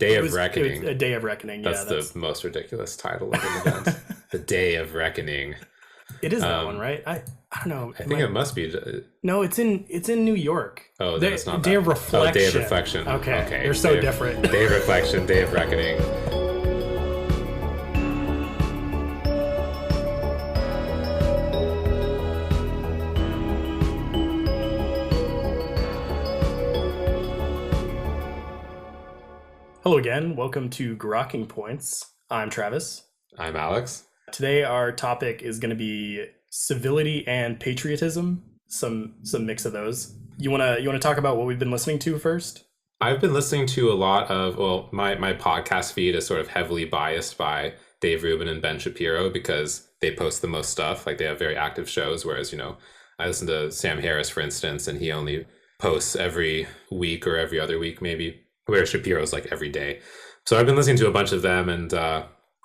Day of Reckoning. A Day of Reckoning. That's the most ridiculous title of an event. The Day of Reckoning. It is that one, right? I don't know. I think it must be. No, it's in New York. Oh, then it's not Day of Reflection. Oh, Day of Reflection. Okay. They're so different. Day of Reflection, Day of Reckoning. Hello again. Welcome to Grokking Points. I'm Travis. I'm Alex. Today our topic is going to be civility and patriotism. Some mix of those. You wanna talk about what we've been listening to first? I've been listening to a lot of my podcast feed is sort of heavily biased by Dave Rubin and Ben Shapiro because they post the most stuff. Like they have very active shows, whereas I listen to Sam Harris, for instance, and he only posts every week or every other week maybe. Where Shapiro's like every day. So I've been listening to a bunch of them and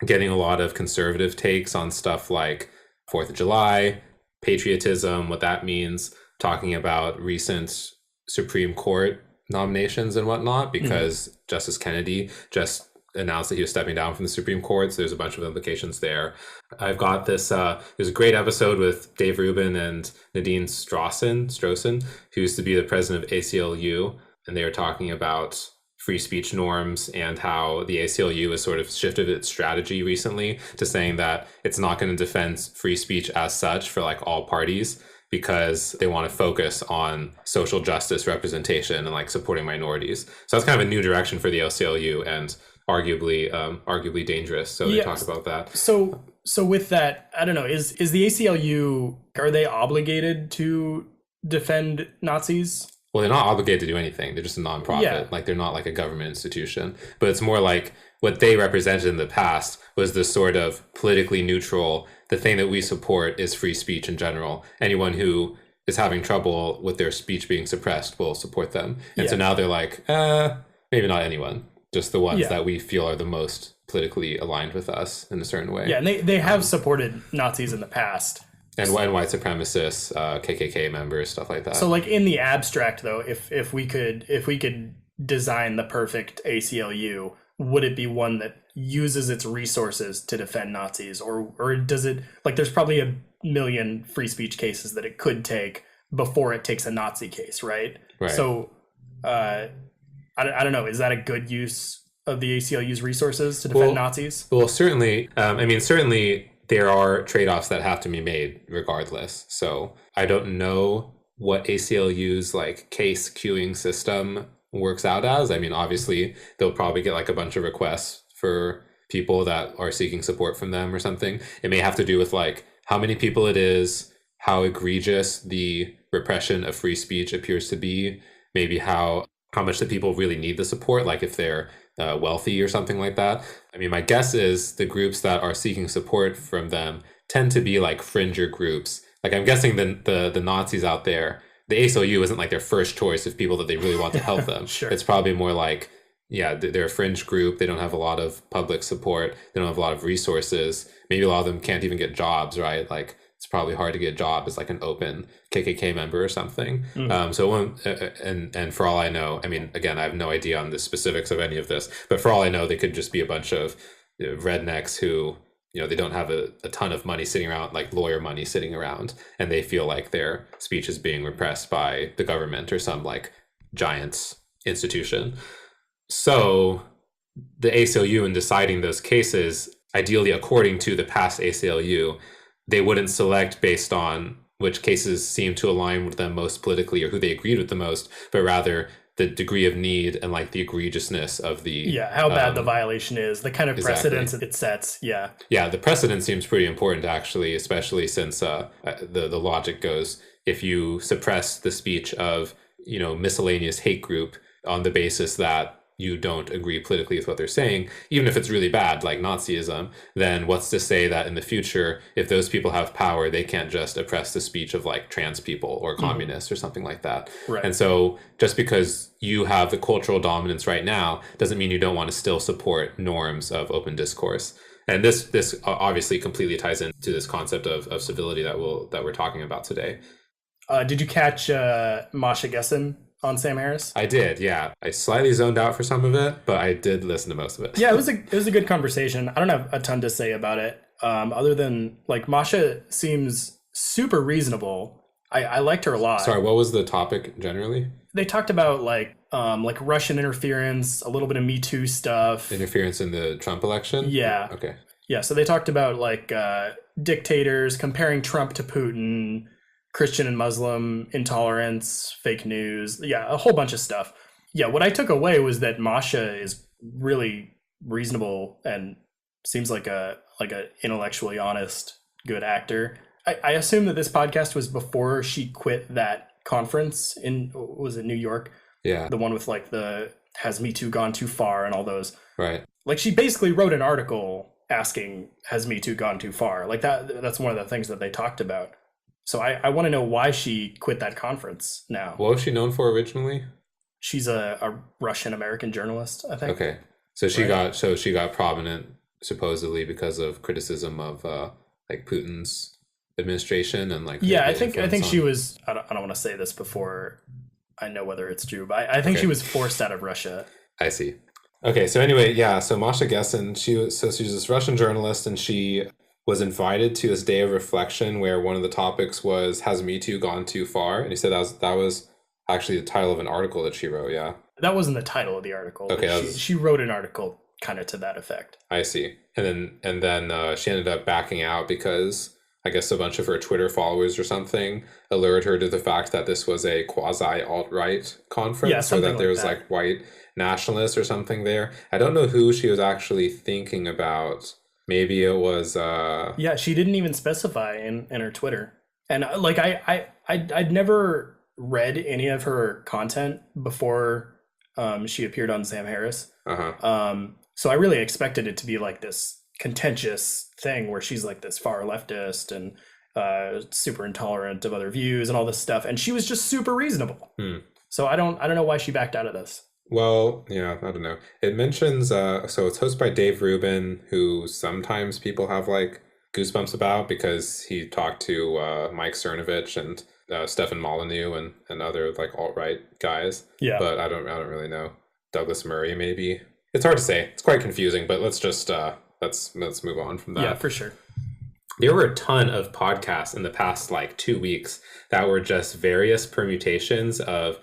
getting a lot of conservative takes on stuff like 4th of July, patriotism, what that means, talking about recent Supreme Court nominations and whatnot, because Justice Kennedy just announced that he was stepping down from the Supreme Court. So there's a bunch of implications there. I've got this, there's a great episode with Dave Rubin and Nadine Strossen, who used to be the president of ACLU. And they were talking about free speech norms and how the ACLU has sort of shifted its strategy recently to saying that it's not going to defend free speech as such for like all parties because they want to focus on social justice representation and like supporting minorities. So that's kind of a new direction for the ACLU and arguably dangerous. So they talk about that. So with that, I don't know, is the ACLU, are they obligated to defend Nazis? Well, they're not obligated to do anything. They're just a nonprofit. Yeah. Like they're not like a government institution. But it's more like what they represented in the past was this sort of politically neutral, the thing that we support is free speech in general. Anyone who is having trouble with their speech being suppressed will support them. And so now they're like, maybe not anyone, just the ones that we feel are the most politically aligned with us in a certain way. Yeah, and they have supported Nazis in the past. And white supremacists, KKK members, stuff like that. So, like in the abstract, though, if we could design the perfect ACLU, would it be one that uses its resources to defend Nazis, or does it like there's probably a million free speech cases that it could take before it takes a Nazi case, right? Right. So, I don't know. Is that a good use of the ACLU's resources to defend Nazis? Well, certainly. Certainly. There are trade-offs that have to be made regardless. So I don't know what ACLU's like case queuing system works out as. I mean, obviously they'll probably get like a bunch of requests for people that are seeking support from them or something. It may have to do with like how many people it is, how egregious the repression of free speech appears to be, maybe how much the people really need the support, like if they're wealthy or something like that. I mean, my guess is the groups that are seeking support from them tend to be like fringer groups. Like I'm guessing the Nazis out there, the ACLU isn't like their first choice of people that they really want to help them. Sure. It's probably more like, they're a fringe group. They don't have a lot of public support. They don't have a lot of resources. Maybe a lot of them can't even get jobs, right? Like it's probably hard to get a job as like an open KKK member or something. And for all I know, I mean, again, I have no idea on the specifics of any of this, but for all I know, they could just be a bunch of rednecks who, they don't have a ton of money sitting around, like lawyer money sitting around, and they feel like their speech is being repressed by the government or some like giant institution. So the ACLU in deciding those cases, ideally according to the past ACLU, they wouldn't select based on which cases seem to align with them most politically or who they agreed with the most, but rather the degree of need and like the egregiousness of the how bad the violation is, the kind of precedence it sets. The precedent seems pretty important actually, especially since the logic goes, if you suppress the speech of miscellaneous hate group on the basis that you don't agree politically with what they're saying, even if it's really bad, like Nazism, then what's to say that in the future, if those people have power, they can't just oppress the speech of like trans people or communists or something like that. Right. And so just because you have the cultural dominance right now doesn't mean you don't want to still support norms of open discourse. And this obviously completely ties into this concept of civility that we're talking about today. Did you catch Masha Gessen on Sam Harris? I did, yeah. I slightly zoned out for some of it, but I did listen to most of it. Yeah, it was a good conversation. I don't have a ton to say about it, other than like Masha seems super reasonable. I liked her a lot. Sorry, what was the topic generally? They talked about like Russian interference, a little bit of Me Too stuff. Interference in the Trump election? Yeah. Okay. Yeah, so they talked about like dictators, comparing Trump to Putin, Christian and Muslim intolerance, fake news. Yeah, a whole bunch of stuff. Yeah, what I took away was that Masha is really reasonable and seems like a intellectually honest, good actor. I assume that this podcast was before she quit that conference in, was it New York? Yeah. The one with like the has Me Too gone too far and all those. Right. Like she basically wrote an article asking, has Me Too gone too far? Like that's one of the things that they talked about. So I want to know why she quit that conference now. What was she known for originally? She's a Russian American journalist, I think. Okay. So she got prominent supposedly because of criticism of like Putin's administration and like I think she was I don't want to say this before I know whether it's true, but I think she was forced out of Russia. I see. Okay, so anyway, yeah, so Masha Gessen, she's this Russian journalist, and she was invited to this day of reflection where one of the topics was, has Me Too gone too far? And he said that was actually the title of an article that she wrote, yeah. That wasn't the title of the article. Okay, she wrote an article kind of to that effect. I see. And then she ended up backing out because I guess a bunch of her Twitter followers or something alerted her to the fact that this was a quasi alt-right conference, or that there was like white nationalists or something there. I don't know who she was actually thinking about. Maybe it was she didn't even specify in her Twitter. And like I'd never read any of her content before she appeared on Sam Harris. So I really expected it to be like this contentious thing where she's like this far leftist and super intolerant of other views and all this stuff, and she was just super reasonable. So I don't know why she backed out of this. Well, yeah, I don't know. It mentions so it's hosted by Dave Rubin, who sometimes people have like goosebumps about because he talked to Mike Cernovich and Stefan Molyneux and other like alt-right guys. Yeah, but I don't really know. Douglas Murray, maybe. It's hard to say. It's quite confusing, but let's just let's move on from that. Yeah, for sure. There were a ton of podcasts in the past like 2 weeks that were just various permutations of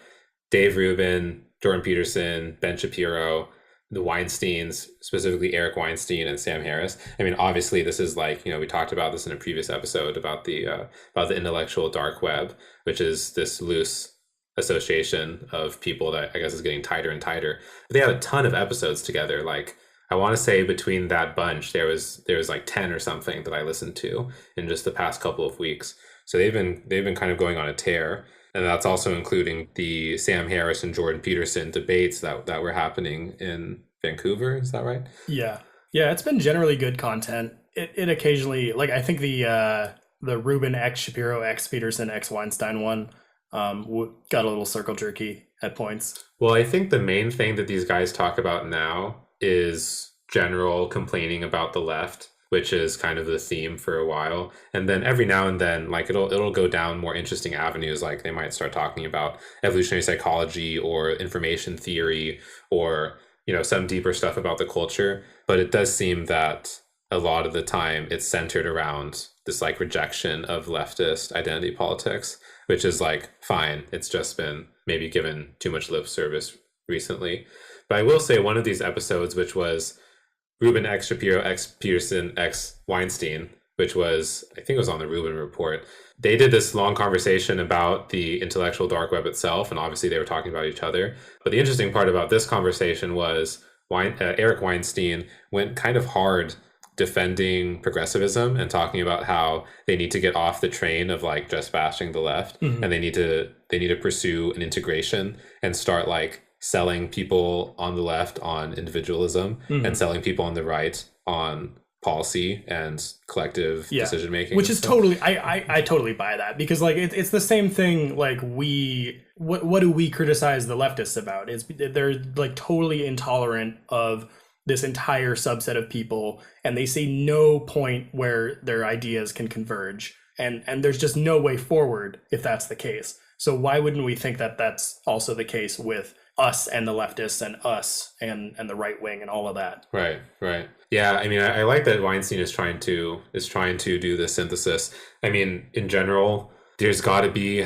Dave Rubin, Jordan Peterson, Ben Shapiro, the Weinsteins, specifically Eric Weinstein and Sam Harris. I mean, obviously, this is like, we talked about this in a previous episode about the intellectual dark web, which is this loose association of people that I guess is getting tighter and tighter. But they have a ton of episodes together. Like, I want to say between that bunch, there was like 10 or something that I listened to in just the past couple of weeks. So they've been kind of going on a tear. And that's also including the Sam Harris and Jordan Peterson debates that were happening in Vancouver. Is that right? Yeah. Yeah, it's been generally good content. It occasionally, like, I think the Rubin X Shapiro X Peterson X Weinstein one got a little circle jerky at points. Well, I think the main thing that these guys talk about now is general complaining about the left, which is kind of the theme for a while. And then every now and then, like it'll go down more interesting avenues. Like they might start talking about evolutionary psychology or information theory or, some deeper stuff about the culture. But it does seem that a lot of the time it's centered around this like rejection of leftist identity politics, which is like, fine. It's just been maybe given too much lip service recently. But I will say one of these episodes, which was Rubin X Shapiro X Peterson X Weinstein, which was, I think it was on the Rubin Report. They did this long conversation about the intellectual dark web itself, and obviously they were talking about each other. But the interesting part about this conversation was Eric Weinstein went kind of hard defending progressivism and talking about how they need to get off the train of like just bashing the left, and they need to pursue an integration and start like selling people on the left on individualism and selling people on the right on policy and collective decision making, which is totally I totally buy that, because like it's the same thing. Like what do we criticize the leftists about? They're like totally intolerant of this entire subset of people, and they see no point where their ideas can converge, and there's just no way forward if that's the case. So why wouldn't we think that that's also the case with us and the leftists and us and the right wing and all of that? Right, right. Yeah, I mean, I like that Weinstein is trying to do this synthesis. I mean, in general, there's got to be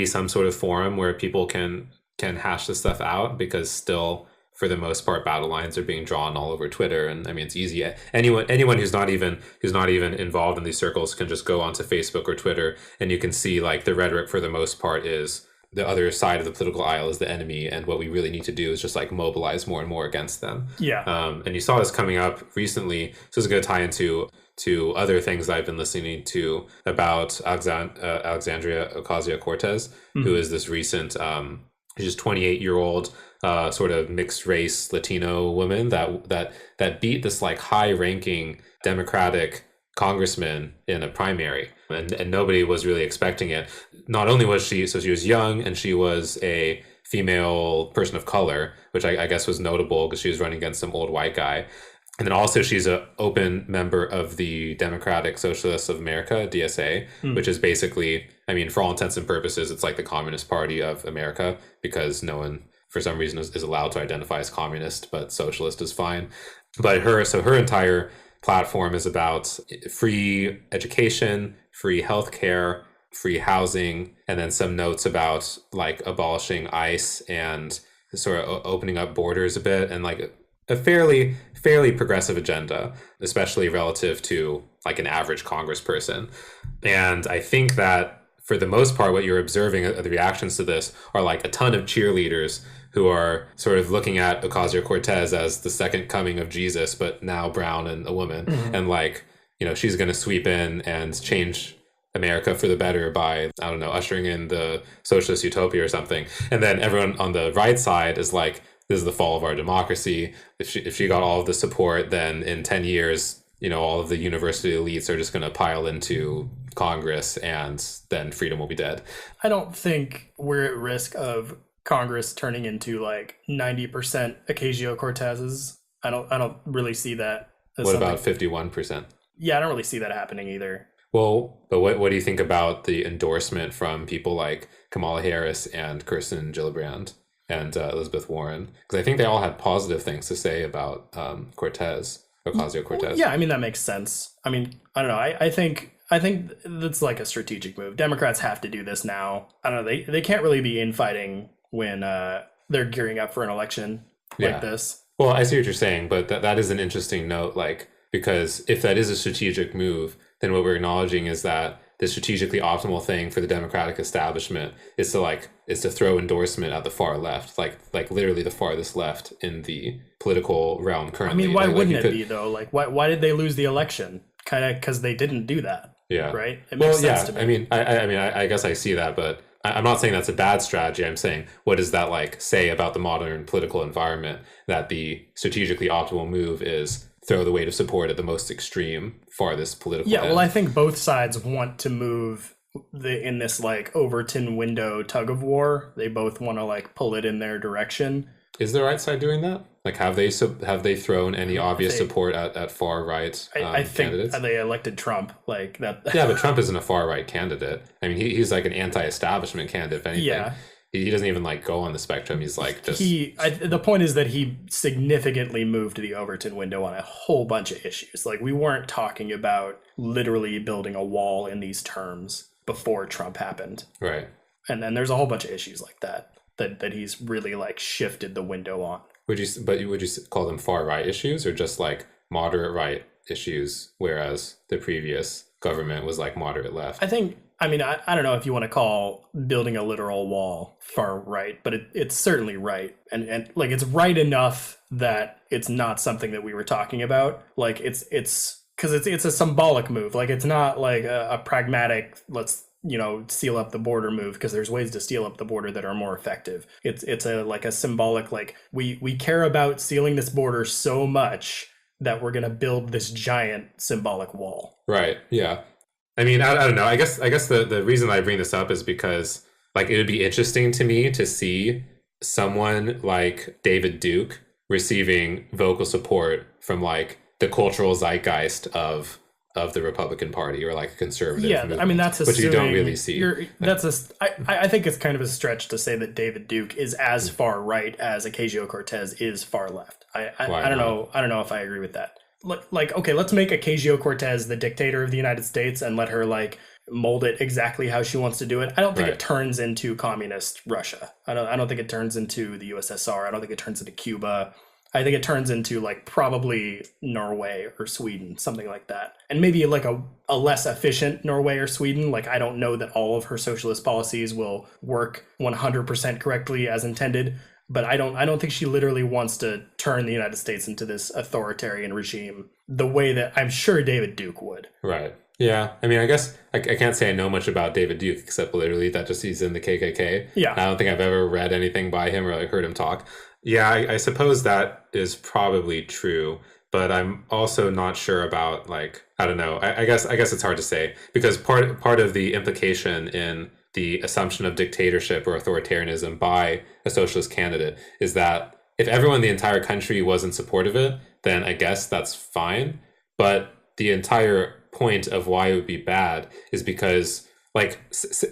some sort of forum where people can hash this stuff out, because still, for the most part, battle lines are being drawn all over Twitter. And I mean, it's easy. Anyone who's not even involved in these circles can just go onto Facebook or Twitter, and you can see like the rhetoric for the most part is the other side of the political aisle is the enemy, and what we really need to do is just like mobilize more and more against them. Yeah. And you saw this coming up recently. So this is going to tie into other things I've been listening to about Alexandria Ocasio-Cortez, who is this recent, she's 28-year-old sort of mixed race Latino woman that beat this like high-ranking Democratic congressman in a primary, and nobody was really expecting it. Not only was she was young, and she was a female person of color, which I guess was notable because she was running against some old white guy. And then also she's an open member of the Democratic Socialists of America, DSA, which is basically, I mean, for all intents and purposes, it's like the Communist Party of America, because no one, for some reason, is allowed to identify as communist, but socialist is fine. But her entire platform is about free education, free healthcare, free housing, and then some notes about like abolishing ICE and sort of opening up borders a bit, and like a fairly progressive agenda, especially relative to like an average congressperson. And I think that for the most part, what you're observing, the reactions to this are like a ton of cheerleaders who are sort of looking at Ocasio-Cortez as the second coming of Jesus, but now brown and a woman. And like, you know, she's going to sweep in and change America for the better by, I don't know, ushering in the socialist utopia or something. And then everyone on the right side is like, this is the fall of our democracy. If she got all of the support, then in 10 years, you know, all of the university elites are just going to pile into Congress, and then freedom will be dead. I don't think we're at risk of Congress turning into like 90% Ocasio-Cortezes. I don't really see that. What about 51%? Yeah, I don't really see that happening either. Well, but what do you think about the endorsement from people like Kamala Harris and Kirsten Gillibrand and Elizabeth Warren? Because I think they all had positive things to say about Ocasio-Cortez. Yeah, I mean, that makes sense. I mean, I don't know. I think that's like a strategic move. Democrats have to do this now. I don't know. They can't really be infighting when they're gearing up for an election like this. Well, I see what you're saying, but that is an interesting note, like, because if that is a strategic move, then what we're acknowledging is that the strategically optimal thing for the Democratic establishment is to throw endorsement at the far left, like literally the farthest left in the political realm currently. I mean, why wouldn't it be though? Like, why did they lose the election? Kind of because they didn't do that. Yeah. Right. It makes sense to me. I mean, I guess I see that, but I'm not saying that's a bad strategy. I'm saying, what does that like say about the modern political environment, that the strategically optimal move is throw the weight of support at the most extreme, farthest political end? Well, I think both sides want to move in this like Overton window tug of war. They both want to like pull it in their direction. Is the right side doing that? Like, have they thrown any obvious support at far right I think candidates? They elected Trump like that. Yeah, but Trump isn't a far right candidate. I mean, he's like an anti-establishment candidate, if anything. Yeah. He doesn't even like go on the spectrum. He's like just the point is that he significantly moved the Overton window on a whole bunch of issues. Like, we weren't talking about literally building a wall in these terms before Trump happened. Right. And then there's a whole bunch of issues like that he's really like shifted the window on. Would you call them far right issues, or just like moderate right issues, whereas the previous government was like moderate left? I don't know if you want to call building a literal wall far right, but it's certainly right. And like, it's right enough that it's not something that we were talking about. Like, it's because it's a symbolic move. Like, it's not like a pragmatic, let's, seal up the border move, because there's ways to seal up the border that are more effective. It's a symbolic, like, we care about sealing this border so much that we're going to build this giant symbolic wall. Right. Yeah. I mean, I don't know. I guess the reason I bring this up is because, like, it would be interesting to me to see someone like David Duke receiving vocal support from like the cultural zeitgeist of of the Republican Party or like a conservative movement, I mean that's which you don't assuming really see. I think it's kind of a stretch to say that David Duke is as far right as Ocasio-Cortez is far left. I don't know. I don't know if I agree with that. Like, okay, let's make Ocasio-Cortez the dictator of the United States and let her like mold it exactly how she wants to do it. I don't think it turns into communist Russia. I don't think it turns into the USSR. I don't think it turns into Cuba. I think it turns into like probably Norway or Sweden, something like that. And maybe like a less efficient Norway or Sweden. Like I don't know that all of her socialist policies will work 100% correctly as intended, but I don't think she literally wants to turn the United States into this authoritarian regime the way that I'm sure David Duke would. Right. Yeah. I mean, I guess I can't say I know much about David Duke except literally that just he's in the KKK. Yeah. I don't think I've ever read anything by him or like heard him talk. Yeah, I suppose that is probably true, but I'm also not sure about like, I don't know. I guess it's hard to say because part of the implication in the assumption of dictatorship or authoritarianism by a socialist candidate is that if everyone in the entire country was in support of it, then I guess that's fine. But the entire point of why it would be bad is because like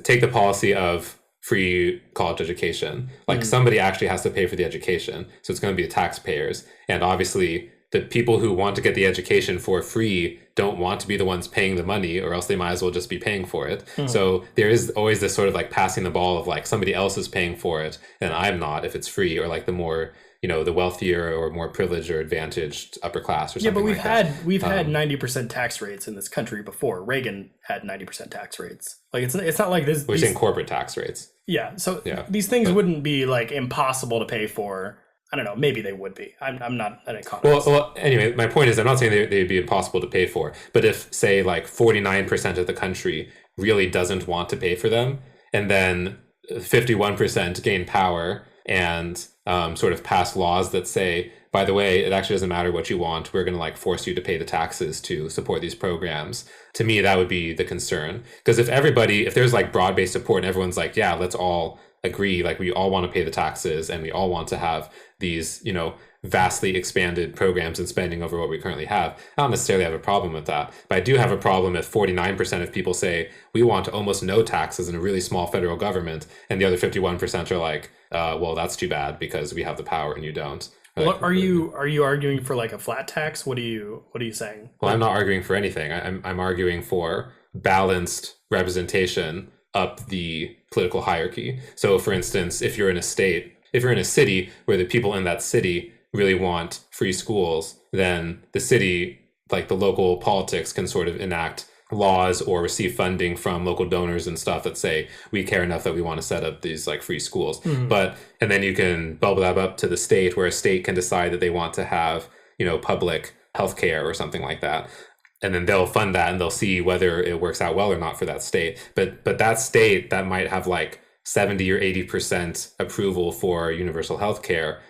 take the policy of free college education. Like somebody actually has to pay for the education. So it's going to be the taxpayers. And obviously the people who want to get the education for free don't want to be the ones paying the money, or else they might as well just be paying for it. So there is always this sort of like passing the ball of like somebody else is paying for it and I'm not if it's free, or like the more, you know, the wealthier or more privileged or advantaged upper class or something. Yeah, but we've had 90% tax rates in this country before. Reagan had 90% tax rates. Like it's not like this. We're saying corporate tax rates. Yeah, so these things wouldn't be like impossible to pay for. I don't know. Maybe they would be. I'm not an economist. Well, anyway, my point is I'm not saying they'd be impossible to pay for, but if say like 49% of the country really doesn't want to pay for them, and then 51% gain power and sort of pass laws that say, by the way, it actually doesn't matter what you want. We're going to like force you to pay the taxes to support these programs. To me, that would be the concern. Because if there's like broad-based support and everyone's like, yeah, let's all agree, like we all want to pay the taxes and we all want to have these, you know, vastly expanded programs and spending over what we currently have. I don't necessarily have a problem with that. But I do have a problem if 49% of people say we want almost no taxes in a really small federal government, and the other 51% are like, well, that's too bad because we have the power and you don't. Well, are you arguing for like a flat tax? What are you saying? Well, I'm not arguing for anything. I'm arguing for balanced representation up the political hierarchy. So, for instance, if you're in a city where the people in that city really want free schools, then the city, like the local politics, can sort of enact laws or receive funding from local donors and stuff that say we care enough that we want to set up these like free schools. And then you can bubble that up to the state, where a state can decide that they want to have, you know, public healthcare or something like that, and then they'll fund that and they'll see whether it works out well or not for that state. But that state that might have like 70 or 80% approval for universal healthcare,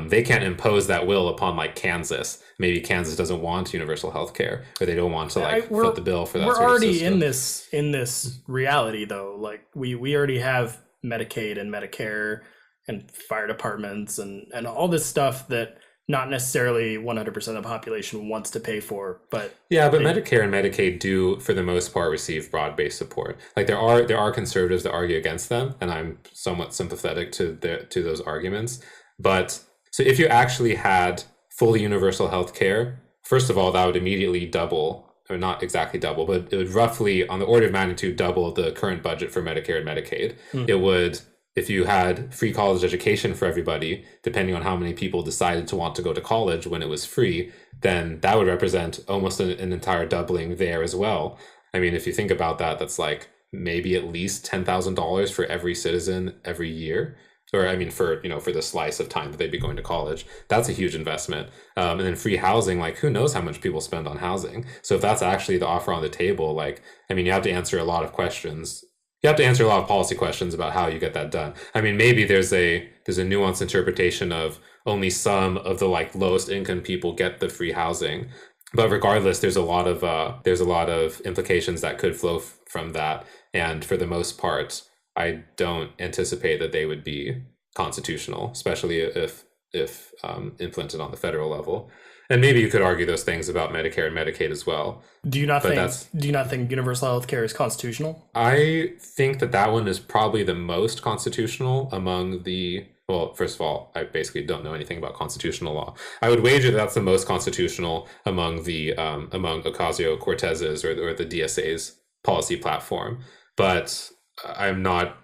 they can't impose that will upon like Kansas. Maybe Kansas doesn't want universal health care, or they don't want to like foot the bill for that. We're sort already of system. in this reality though. Like we already have Medicaid and Medicare and fire departments and all this stuff that not necessarily 100% of the population wants to pay for, but Medicare and Medicaid do, for the most part, receive broad-based support. Like there are conservatives that argue against them, and I'm somewhat sympathetic to those arguments. But so if you actually had fully universal health care, first of all, that would immediately double, or not exactly double, but it would roughly, on the order of magnitude, double the current budget for Medicare and Medicaid. It would, if you had free college education for everybody, depending on how many people decided to want to go to college when it was free, then that would represent almost an entire doubling there as well. I mean, if you think about that, that's like maybe at least $10,000 for every citizen every year. Or I mean, for the slice of time that they'd be going to college, that's a huge investment. And then free housing, like who knows how much people spend on housing. So if that's actually the offer on the table, like, I mean, you have to answer a lot of questions. You have to answer a lot of policy questions about how you get that done. I mean, maybe there's a nuanced interpretation of only some of the like lowest income people get the free housing, but regardless, there's a lot of implications that could flow from that. And for the most part, I don't anticipate that they would be constitutional, especially if if implemented on the federal level. And maybe you could argue those things about Medicare and Medicaid as well. Do you not think universal health care is constitutional? I think that one is probably the most constitutional among the. Well, first of all, I basically don't know anything about constitutional law. I would wager that's the most constitutional among the among Ocasio-Cortez's or the DSA's policy platform. But I'm not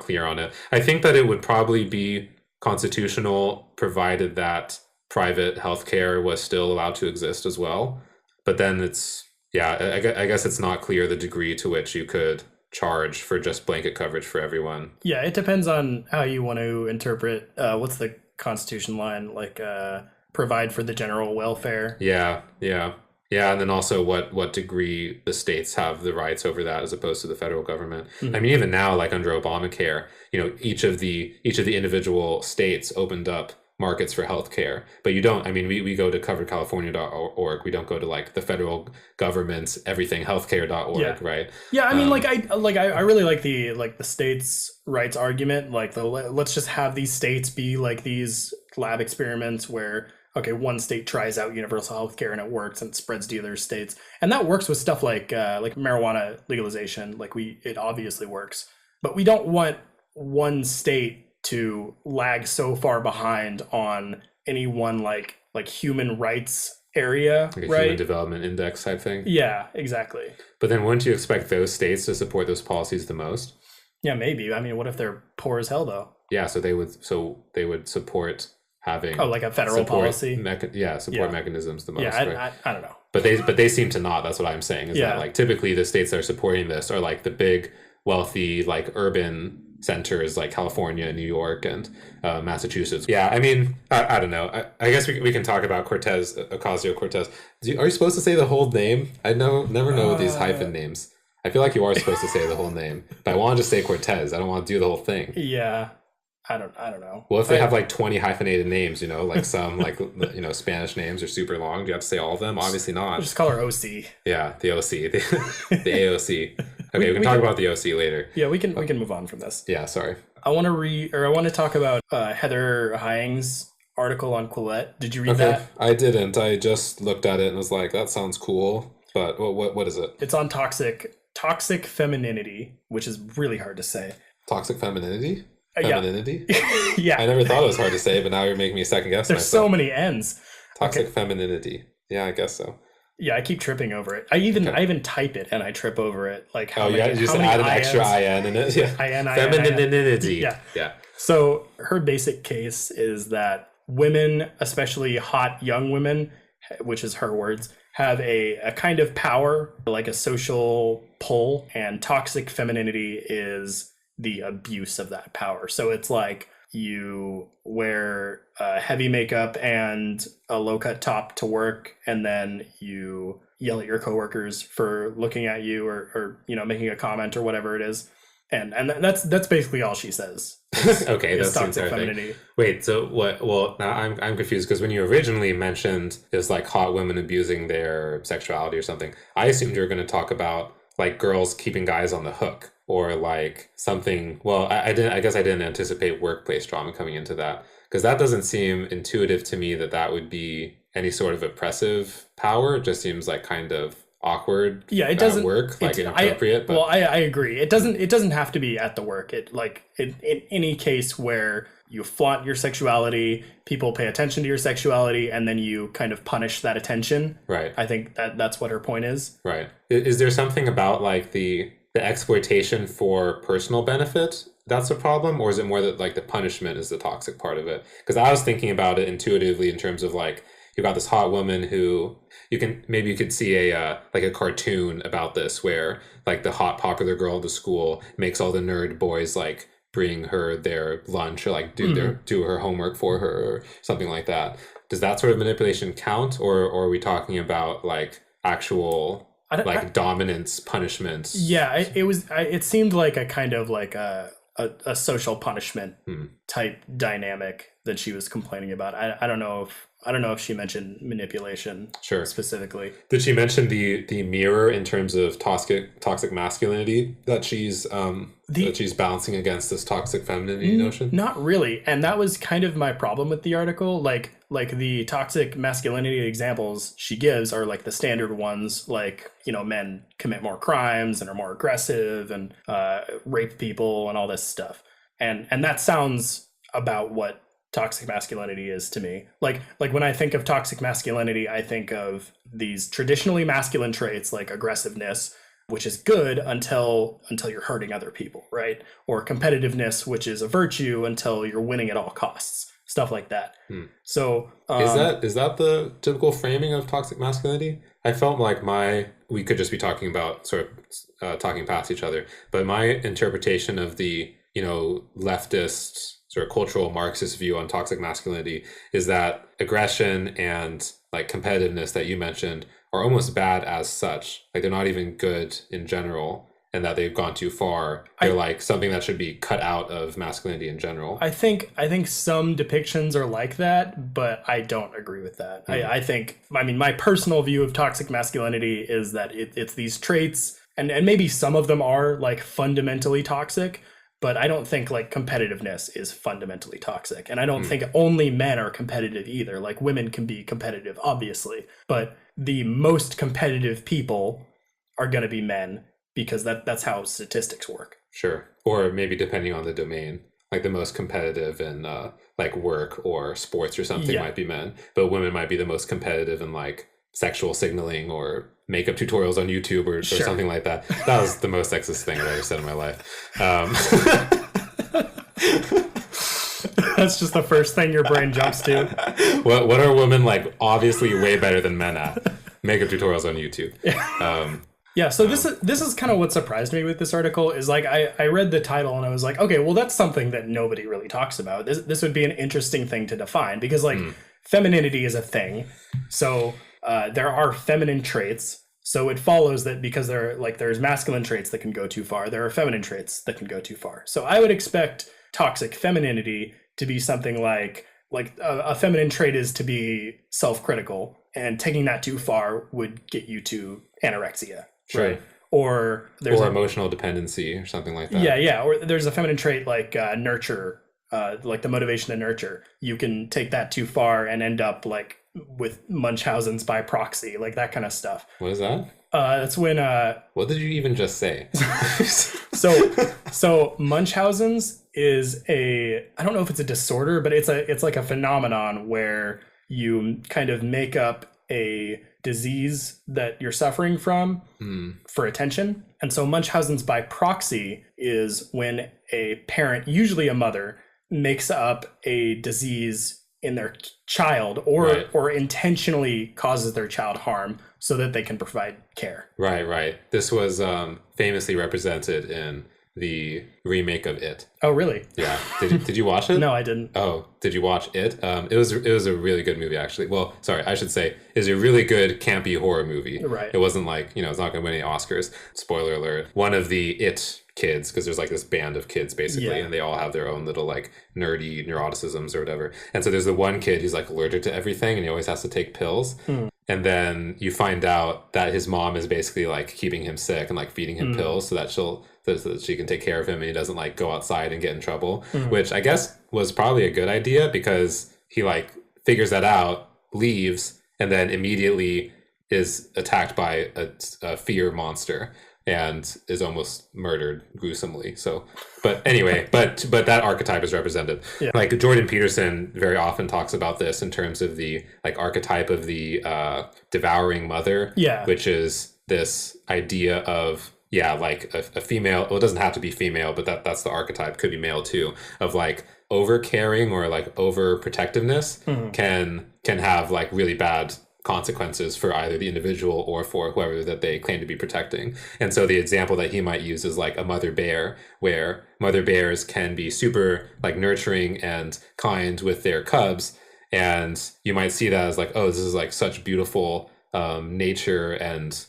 clear on it. I think that it would probably be constitutional provided that private healthcare was still allowed to exist as well. But then I guess it's not clear the degree to which you could charge for just blanket coverage for everyone. Yeah, it depends on how you want to interpret what's the Constitution line, like provide for the general welfare. Yeah, and then also what degree the states have the rights over that as opposed to the federal government. Mm-hmm. I mean, even now, like under Obamacare, each of the individual states opened up markets for healthcare, but you don't. I mean, we go to covercalifornia.org. We don't go to like the federal government's everythinghealthcare.org, right? Yeah, I mean, I really like the states' rights argument. Like let's just have these states be like these lab experiments where one state tries out universal healthcare and it works and it spreads to other states, and that works with stuff like marijuana legalization. It obviously works, but we don't want one state to lag so far behind on any one like human rights area, like a right? Human development index type thing. Yeah, exactly. But then wouldn't you expect those states to support those policies the most? Yeah, maybe. I mean, what if they're poor as hell though? Yeah, so they would support having like a federal policy. Support mechanisms the most. Yeah, right? I don't know. But they seem to not. That's what I'm saying. Is that like typically the states that are supporting this are like the big wealthy like urban centers like California, New York, and Massachusetts. Yeah, I mean, I don't know. I guess we can talk about Ocasio-Cortez. Are you supposed to say the whole name? I never know with these hyphen names. I feel like you are supposed to say the whole name, but I want to just say Cortez. I don't want to do the whole thing. Yeah, I don't know. Well, if they have like 20 hyphenated names, like some like Spanish names are super long. Do you have to say all of them? Obviously not. We'll just call her OC. Yeah, the OC, the AOC. Okay, we can talk about the OC later. Yeah, we can move on from this. Yeah, sorry. I want to talk about Heather Hying's article on Quillette. Did you read that? I didn't. I just looked at it and was like, that sounds cool. But what is it? It's on toxic femininity, which is really hard to say. Toxic femininity? Femininity? Yeah. I never thought it was hard to say, but now you're making me second guess There's myself. so many N's. Toxic femininity. Yeah, I guess so. Yeah, I keep tripping over it. I even type it and I trip over it. Like you just add an extra IN in it. Yeah. Femininity. Yeah. So her basic case is that women, especially hot young women, which is her words, have a kind of power, like a social pull, and toxic femininity is the abuse of that power. So it's like you wear heavy makeup and a low-cut top to work, and then you yell at your coworkers for looking at you or making a comment or whatever it is. And that's basically all she says. Okay, that's toxic femininity. Wait, so what? Well, now I'm confused because when you originally mentioned is like hot women abusing their sexuality or something, I assumed you were going to talk about like girls keeping guys on the hook or like something. Well, I guess I didn't anticipate workplace trauma coming into that because that doesn't seem intuitive to me that would be any sort of oppressive power. It just seems like kind of awkward. Yeah, it doesn't work like inappropriate. Well, I agree. It doesn't have to be at the work. It like in any case where you flaunt your sexuality, people pay attention to your sexuality, and then you kind of punish that attention. Right. I think that's what her point is. Right. Is there something about like the exploitation for personal benefit that's a problem, or is it more that like the punishment is the toxic part of it? Because I was thinking about it intuitively in terms of like you got this hot woman who you could see a cartoon about this where like the hot popular girl at the school makes all the nerd boys like bring her their lunch or like do her homework for her or something like that. Does that sort of manipulation count, or are we talking about like actual dominance punishments? Yeah, it seemed like a kind of like a social punishment type dynamic that she was complaining about. I don't know I don't know if she mentioned manipulation Sure. specifically. Did she mention the mirror in terms of toxic masculinity that she's balancing against this toxic femininity notion? Not really, and that was kind of my problem with the article. Like the toxic masculinity examples she gives are like the standard ones, like, you know, men commit more crimes and are more aggressive and rape people and all this stuff. And that sounds about what toxic masculinity is to me. Like when I think of toxic masculinity, I think of these traditionally masculine traits like aggressiveness, which is good until you're hurting other people, right? Or competitiveness, which is a virtue until you're winning at all costs, stuff like that. So is that the typical framing of toxic masculinity? I felt like we could just be talking about sort of talking past each other, but my interpretation of the, you know, leftist sort of cultural Marxist view on toxic masculinity is that aggression and like competitiveness that you mentioned are almost bad as such. Like they're not even good in general, and that they've gone too far. They're like something that should be cut out of masculinity in general. I think some depictions are like that, but I don't agree with that. I mean, my personal view of toxic masculinity is that it's these traits, and maybe some of them are like fundamentally toxic, but I don't think like competitiveness is fundamentally toxic. And I don't think only men are competitive either. Like women can be competitive, obviously, but the most competitive people are going to be men because that's how statistics work. Sure. Or maybe depending on the domain, like the most competitive in like work or sports or something might be men, but women might be the most competitive in like sexual signaling or makeup tutorials on YouTube or something like that. That was the most sexist thing I've ever said in my life. That's just the first thing your brain jumps to. What are women like obviously way better than men at? Makeup tutorials on YouTube. So this is kind of what surprised me with this article is like I read the title and I was like, okay, well that's something that nobody really talks about. This would be an interesting thing to define because like femininity is a thing. So there are feminine traits. So it follows that because there's masculine traits that can go too far, there are feminine traits that can go too far. So I would expect toxic femininity to be something like a feminine trait is to be self-critical, and taking that too far would get you to anorexia. Sure. Right? Or emotional dependency or something like that. Yeah. Or there's a feminine trait like nurture, like the motivation to nurture. You can take that too far and end up like with Munchausen's by proxy, like that kind of stuff. What is that? That's when what did you even just say? so Munchausen's is I don't know if it's a disorder, but it's like a phenomenon where you kind of make up a disease that you're suffering from for attention. And so Munchausen's by proxy is when a parent, usually a mother, makes up a disease in their child or intentionally causes their child harm so that they can provide care. Right. This was famously represented in the remake of It. Oh, really? Yeah. Did you watch it? No, I didn't. Oh, did you watch It? It was a really good movie, actually. Well, sorry, I should say it's a really good campy horror movie. Right. It wasn't like, it's not going to win any Oscars. Spoiler alert. One of the It kids, because there's like this band of kids basically, and they all have their own little like nerdy neuroticisms or whatever. And so there's the one kid who's like allergic to everything and he always has to take pills. And then you find out that his mom is basically like keeping him sick and like feeding him pills so that she can take care of him and he doesn't like go outside and get in trouble, which I guess was probably a good idea because he like figures that out, leaves, and then immediately is attacked by a fear monster and is almost murdered gruesomely. So, but anyway, but that archetype is represented. Yeah. Like Jordan Peterson very often talks about this in terms of the like archetype of the devouring mother, which is this idea of like a female. Well, it doesn't have to be female, but that's the archetype. Could be male too. Of like over caring or like over protectiveness can have like really bad consequences for either the individual or for whoever that they claim to be protecting. And so the example that he might use is like a mother bear, where mother bears can be super like nurturing and kind with their cubs, and you might see that as like, oh, this is like such beautiful nature and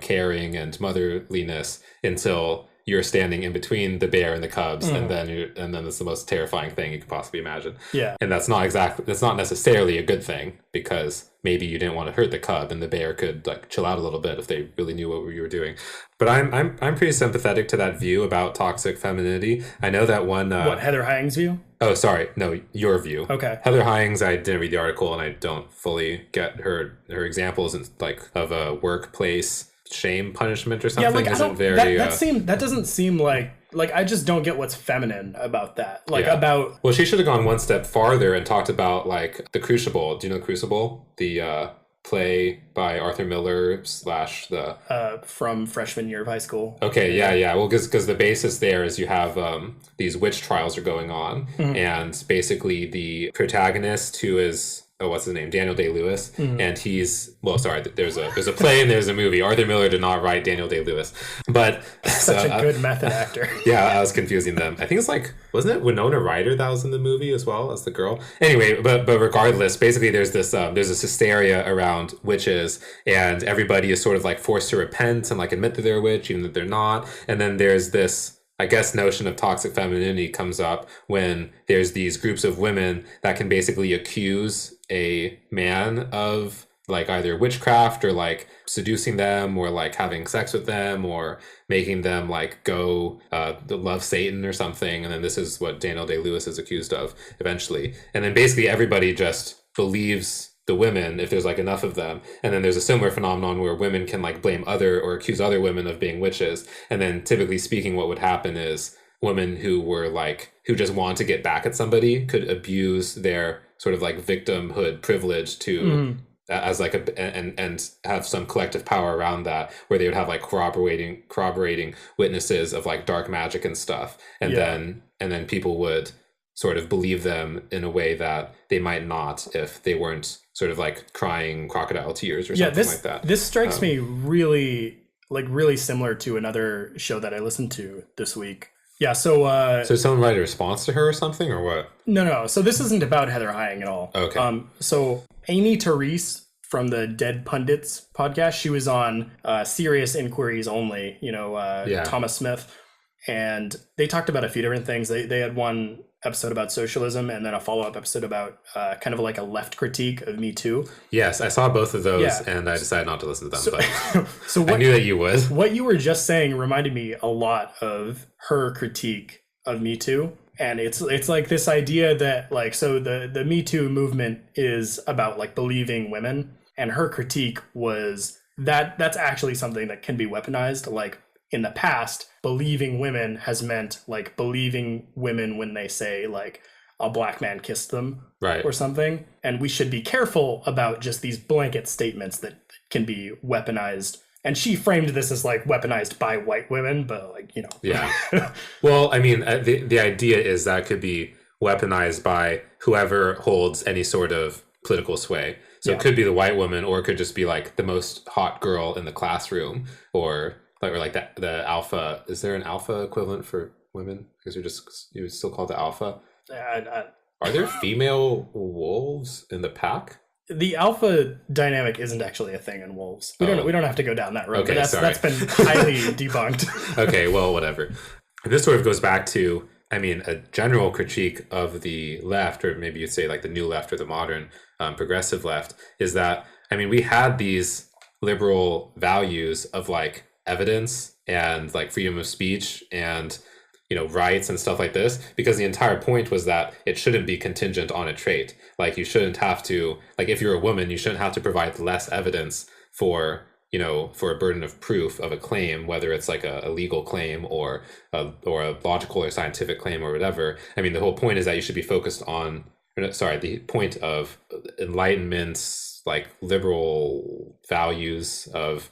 caring and motherliness, until you're standing in between the bear and the cubs, and then it's the most terrifying thing you could possibly imagine. Yeah. And that's not necessarily a good thing, because maybe you didn't want to hurt the cub, and the bear could like chill out a little bit if they really knew what you were doing. But I'm pretty sympathetic to that view about toxic femininity. I know that one. What, Heather Hying's view? Oh, sorry, no, your view. Okay. Heather Hying's, I didn't read the article, and I don't fully get her examples of a workplace shame punishment or something. Yeah, like that doesn't seem like I just don't get what's feminine about that. Well, she should have gone one step farther and talked about like the Crucible. Do you know the Crucible? The play by Arthur Miller / the from freshman year of high school. Okay, yeah. Well, because the basis there is you have these witch trials are going on, and basically the protagonist, who is what's his name, Daniel Day-Lewis, and he's there's a play and there's a movie. Arthur Miller did not write Daniel Day-Lewis, but such a good method actor. Yeah, I was confusing them. I think it's like, wasn't it Winona Ryder that was in the movie as well as the girl? Anyway, but regardless, basically there's this hysteria around witches, and everybody is sort of like forced to repent and like admit that they're a witch even if they're not. And then there's this, I guess, notion of toxic femininity comes up when there's these groups of women that can basically accuse a man of like either witchcraft or like seducing them or like having sex with them or making them like go love Satan or something. And then this is what Daniel Day-Lewis is accused of eventually. And then basically everybody just believes the women if there's like enough of them. And then there's a similar phenomenon where women can like blame other or accuse other women of being witches. And then typically speaking, what would happen is women who just want to get back at somebody could abuse their sort of like victimhood privilege to as like and have some collective power around that, where they would have like corroborating witnesses of like dark magic and stuff. And then people would sort of believe them in a way that they might not if they weren't sort of like crying crocodile tears or something like that. This strikes me really similar to another show that I listened to this week. Yeah, so someone write a response to her or something, or what? No. So this isn't about Heather Hying at all. Okay. So Amy Therese from the Dead Pundits podcast, she was on Serious Inquiries Only, Thomas Smith, and they talked about a few different things. They had one episode about socialism and then a follow-up episode about kind of like a left critique of Me Too. Yes, I saw both of those and I decided not to listen to them, but I knew that you would. What you were just saying reminded me a lot of her critique of Me Too. And it's like this idea that like, so the Me Too movement is about like believing women, and her critique was that that's actually something that can be weaponized. Like in the past, believing women has meant like believing women when they say like a black man kissed them, right, or something. And we should be careful about just these blanket statements that can be weaponized. And she framed this as like weaponized by white women, but like, Yeah. Well, I mean, the idea is that could be weaponized by whoever holds any sort of political sway. So it could be the white woman, or it could just be like the most hot girl in the classroom, or like the alpha. Is there an alpha equivalent for women? Because you would still call it the alpha. Are there female wolves in the pack? The alpha dynamic isn't actually a thing in wolves. We don't have to go down that road. Okay, but that's been highly debunked. Okay, well, whatever. This sort of goes back to, I mean, a general critique of the left, or maybe you'd say like the new left or the modern progressive left, is that, I mean, we had these liberal values of like evidence and like freedom of speech and rights and stuff like this, because the entire point was that it shouldn't be contingent on a trait. Like you shouldn't have to, like if you're a woman, you shouldn't have to provide less evidence for a burden of proof of a claim, whether it's like a legal claim or a logical or scientific claim or whatever. I mean, the whole point is that you should be focused on, the point of Enlightenment's like liberal values of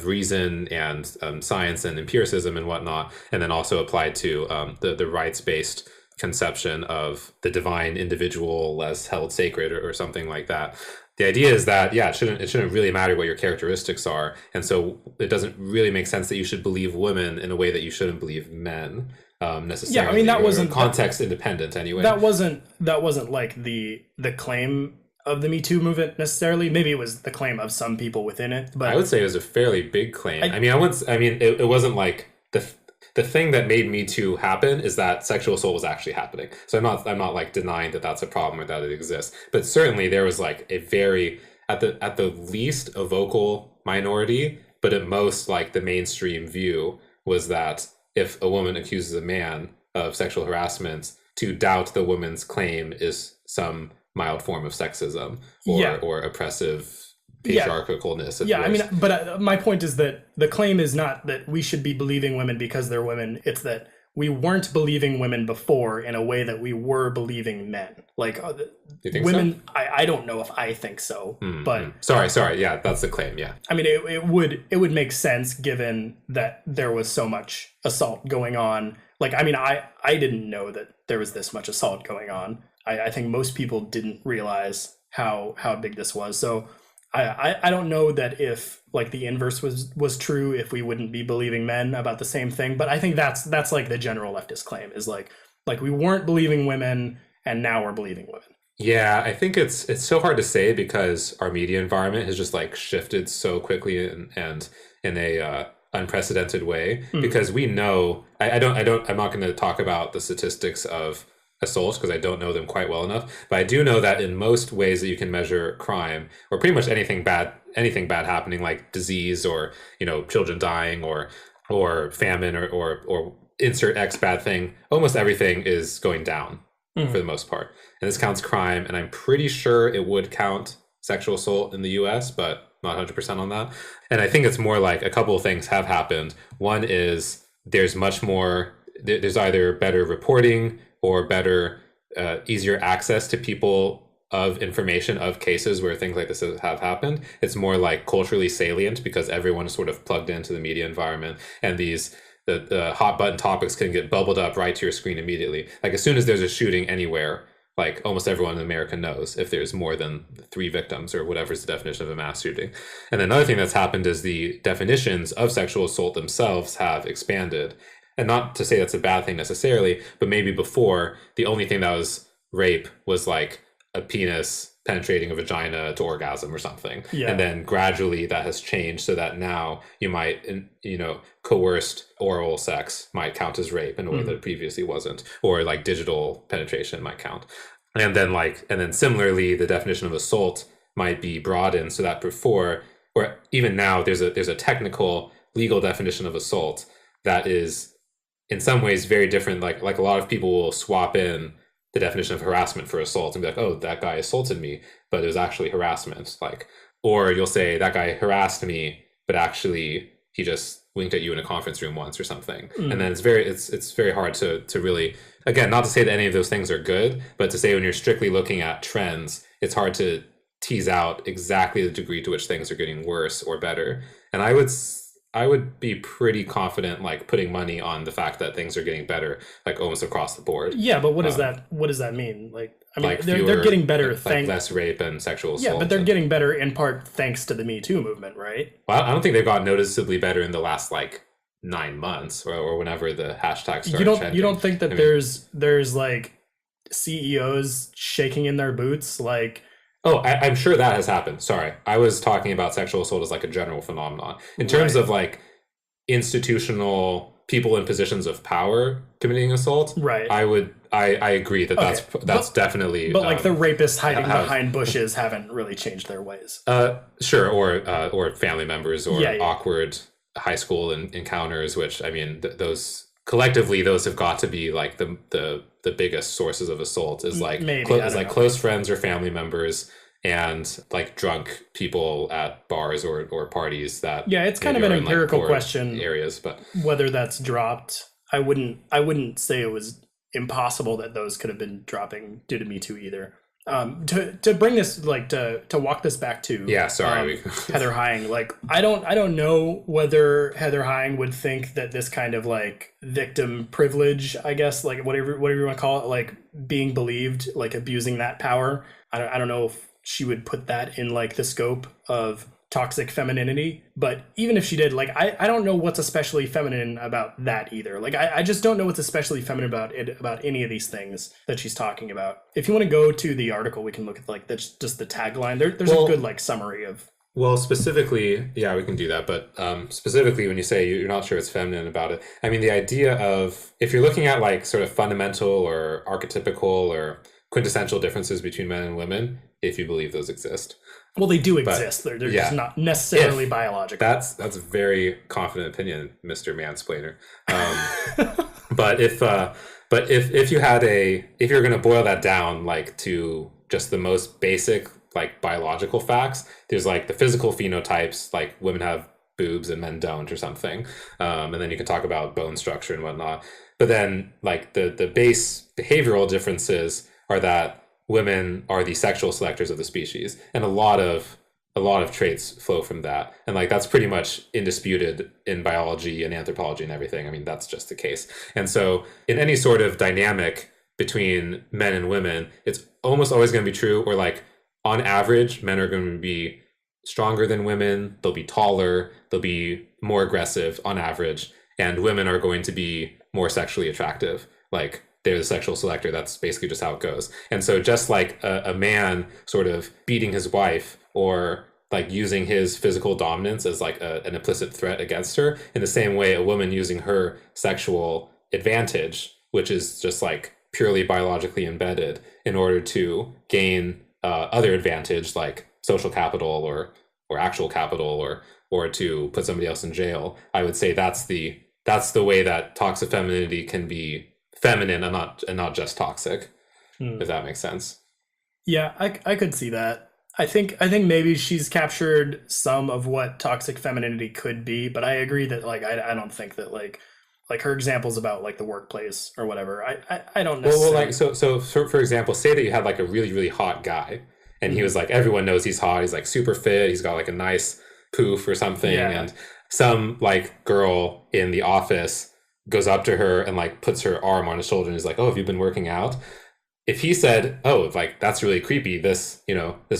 reason and science and empiricism and whatnot, and then also applied to the rights-based conception of the divine individual as held sacred or something like that. The idea is that it shouldn't really matter what your characteristics are, and so it doesn't really make sense that you should believe women in a way that you shouldn't believe men necessarily. Yeah, I mean that wasn't context independent anyway. That wasn't like the claim of the Me Too movement necessarily. Maybe it was the claim of some people within it, but I would say it was a fairly big claim. It wasn't like the thing that made Me Too happen is that sexual assault was actually happening. So I'm not like denying that that's a problem or that it exists. But certainly there was like a very, at the least, a vocal minority, but at most like the mainstream view was that if a woman accuses a man of sexual harassment, to doubt the woman's claim is some mild form of sexism or oppressive patriarchalness. Yeah, I mean, but my point is that the claim is not that we should be believing women because they're women. It's that we weren't believing women before in a way that we were believing men. Like you think women, so? I don't know if I think so, but sorry, yeah, that's the claim. Yeah, I mean, it would make sense given that there was so much assault going on. Like, I mean, I didn't know that there was this much assault going on. I think most people didn't realize how big this was. So I don't know that if like the inverse was true, if we wouldn't be believing men about the same thing. But I think that's like the general leftist claim is like we weren't believing women and now we're believing women. Yeah, I think it's so hard to say because our media environment has just like shifted so quickly and in a unprecedented way. Because we know I'm not going to talk about the statistics of assaults because I don't know them quite well enough, but I do know that in most ways that you can measure crime or pretty much anything bad happening, like disease or children dying or famine or insert X bad thing, almost everything is going down for the most part. And this counts crime, and I'm pretty sure it would count sexual assault in the US, but not 100% on that. And I think it's more like a couple of things have happened. One is there's either better reporting or better, easier access to people of information of cases where things like this have happened. It's more like culturally salient because everyone is sort of plugged into the media environment, and the hot button topics can get bubbled up right to your screen immediately. Like as soon as there's a shooting anywhere, like almost everyone in America knows if there's more than 3 victims or whatever's the definition of a mass shooting. And another thing that's happened is the definitions of sexual assault themselves have expanded. And not to say that's a bad thing necessarily, but maybe before, the only thing that was rape was like a penis penetrating a vagina to orgasm or something. Yeah. And then gradually that has changed so that now you might, coerced oral sex might count as rape in a way that it previously wasn't, or like digital penetration might count. And then similarly, the definition of assault might be broadened so that before, or even now, there's a technical legal definition of assault that is in some ways very different. Like a lot of people will swap in the definition of harassment for assault and be like, oh, that guy assaulted me, but it was actually harassment. Or you'll say that guy harassed me, but actually he just winked at you in a conference room once or something. And then it's very hard to really, again, not to say that any of those things are good, but to say when you're strictly looking at trends, it's hard to tease out exactly the degree to which things are getting worse or better. And I would be pretty confident, like putting money on the fact that things are getting better, like almost across the board. Yeah, but what does that mean? Like, I mean, they're getting better. Like less rape and sexual assault. Yeah, but they're getting better in part thanks to the Me Too movement, right? Well, I don't think they've gotten noticeably better in the last 9 months or whenever the hashtag started trending. You don't think that there's like CEOs shaking in their boots, like? Oh, I'm sure that has happened. Sorry. I was talking about sexual assault as like a general phenomenon. In terms of like institutional people in positions of power committing assault, right? I agree that that's definitely. But like the rapists hiding behind bushes haven't really changed their ways. Sure, or family members or awkward high school encounters, which I mean those collectively those have got to be like the biggest sources of assault is like close friends or family members and like drunk people at bars or parties that it's kind of an empirical question areas, but whether that's dropped. I wouldn't say it was impossible that those could have been dropping due to Me Too either. To bring this like to walk this back to Heather Heying, like I don't know whether Heather Heying would think that this kind of like victim privilege, I guess, like whatever you want to call it, like being believed, like abusing that power. I don't know if she would put that in like the scope of toxic femininity, but even if she did, like I don't know what's especially feminine about that either. Like I just don't know what's especially feminine about any of these things that she's talking about. If you want to go to the article, we can look at like that's just the tagline. There's a good like summary of Well, specifically, yeah, we can do that. But specifically, when you say you're not sure it's feminine about it, I mean, the idea of if you're looking at like sort of fundamental or archetypical or quintessential differences between men and women, if you believe those exist. Well, they do But exist. They're yeah, just not necessarily if biological. that's a very confident opinion, Mr. Mansplainer. But if you had if you're going to boil that down like to just the most basic like biological facts, there's like the physical phenotypes, like women have boobs and men don't or something, and then you can talk about bone structure and whatnot. But then like the base behavioral differences are that women are the sexual selectors of the species, and a lot of traits flow from that, and like that's pretty much indisputed in biology and anthropology and everything. I mean, that's just the case. And so in any sort of dynamic between men and women, it's almost always going to be true, or like on average men are going to be stronger than women, they'll be taller, they'll be more aggressive on average, and women are going to be more sexually attractive. Like they're the sexual selector. That's basically just how it goes. And so just like a man sort of beating his wife or like using his physical dominance as like an implicit threat against her, in the same way a woman using her sexual advantage, which is just like purely biologically embedded, in order to gain other advantage like social capital or actual capital or to put somebody else in jail. I would say that's the way that toxic femininity can be feminine and not just toxic, if that makes sense. Yeah, I could see that. I think maybe she's captured some of what toxic femininity could be, but I agree that like I don't think that like her examples about like the workplace or whatever. I don't necessarily. Well, like so for example, say that you had like a really really hot guy, and he was like, everyone knows he's hot. He's like super fit. He's got like a nice poof or something, Yeah. and some like girl in the office goes up to her and like puts her arm on his shoulder and is like, "Oh, have you been working out?" If he said, "Oh, like that's really creepy. This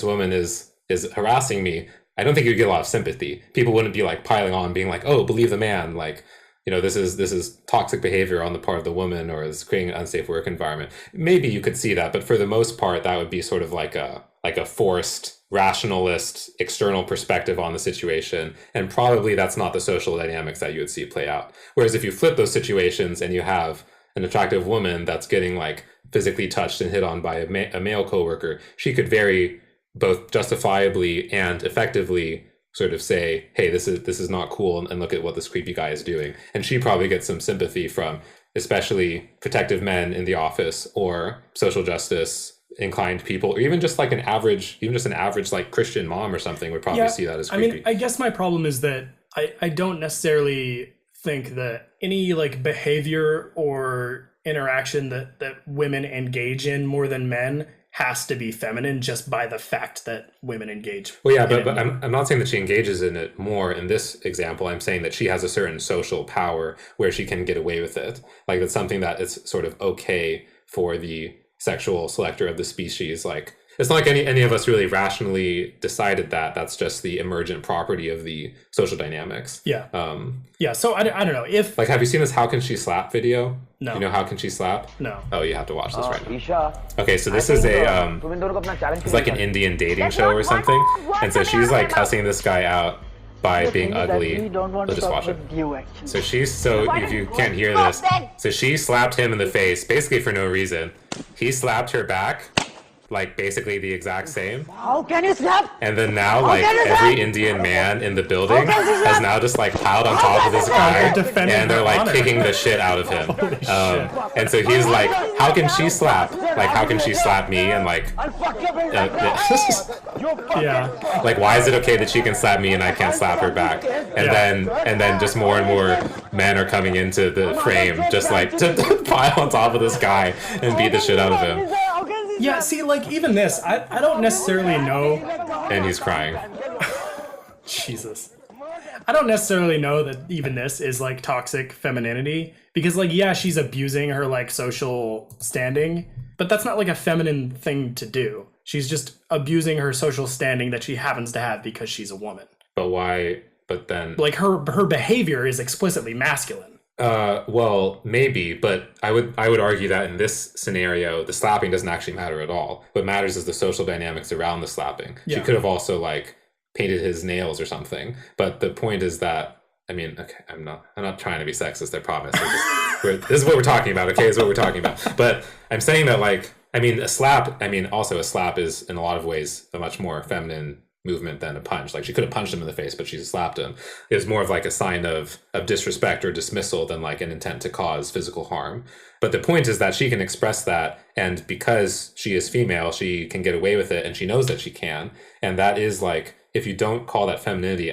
woman is harassing me," I don't think you'd get a lot of sympathy. People wouldn't be like piling on, being like, "Oh, believe the man." Like, this is toxic behavior on the part of the woman, or is creating an unsafe work environment. Maybe you could see that, but for the most part, that would be sort of like a forced rationalist external perspective on the situation, and probably that's not the social dynamics that you would see play out. Whereas if you flip those situations and you have an attractive woman that's getting like physically touched and hit on by a male coworker, she could very both justifiably and effectively sort of say, "Hey, this is not cool, and look at what this creepy guy is doing." And she probably gets some sympathy from especially protective men in the office, or social justice inclined people, or even just an average like Christian mom or something would probably see that as creepy. I mean, I guess my problem is that I don't necessarily think that any like behavior or interaction that women engage in more than men has to be feminine just by the fact that women engage. Well, yeah, but I'm not saying that she engages in it more in this example. I'm saying that she has a certain social power where she can get away with it. Like that's something that is sort of okay for the sexual selector of the species. Like it's not like any of us really rationally decided that. That's just the emergent property of the social dynamics. Yeah. Yeah. So I don't know if have you seen this "How Can She Slap" video? No. You know "How Can She Slap"? No. Oh, you have to watch this right now. Isha, Okay, so this is it's like an Indian dating show or something, and so she's like cussing this guy out by being ugly. Let's just watch it. So if you can't hear this, so she slapped him in the face basically for no reason. He slapped her back, like basically the exact same. How can you slap? And then now like every Indian man in the building has now just like piled on top of this guy, and they're like kicking the shit out of him. And so he's like, "How can she slap? Like how can she slap me?" And like yeah. like, why is it okay that she can slap me and I can't slap her back? And then just more and more men are coming into the frame, just like to pile on top of this guy and beat the shit out of him. Yeah, see, like even this, I don't necessarily know. And he's crying. Jesus. I don't necessarily know that even this is like toxic femininity, because like, yeah, she's abusing her like social standing, but that's not like a feminine thing to do. She's just abusing her social standing that she happens to have because she's a woman. But why? But then like her behavior is explicitly masculine. Well, maybe, but I would argue that in this scenario, the slapping doesn't actually matter at all. What matters is the social dynamics around the slapping. Yeah. She could have also like painted his nails or something. But the point is that, I mean, okay, I'm not trying to be sexist, I promise. This is what we're talking about, okay? This is what we're talking about. But I'm saying that, like, I mean, a slap is in a lot of ways a much more feminine movement than a punch. Like, she could have punched him in the face, but she slapped him. It was more of like a sign of disrespect or dismissal than like an intent to cause physical harm. But the point is that she can express that, and because she is female, she can get away with it, and she knows that she can. And that is like, if you don't call that femininity,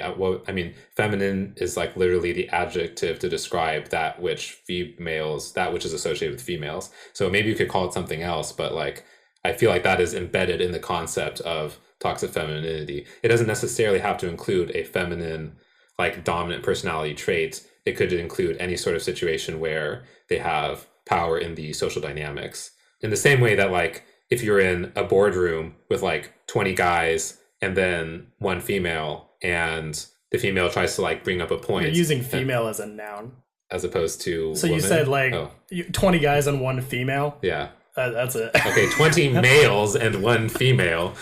feminine is like literally the adjective to describe that which is associated with females. So maybe you could call it something else, but like, I feel like that is embedded in the concept of toxic femininity. It doesn't necessarily have to include a feminine, like, dominant personality trait. It could include any sort of situation where they have power in the social dynamics. In the same way that, like, if you're in a boardroom with like 20 guys and then one female, and the female tries to like bring up a point. You're using female as a noun. As opposed to So woman? you said like 20 guys and one female? Yeah. That's it. Okay, 20 males and one female,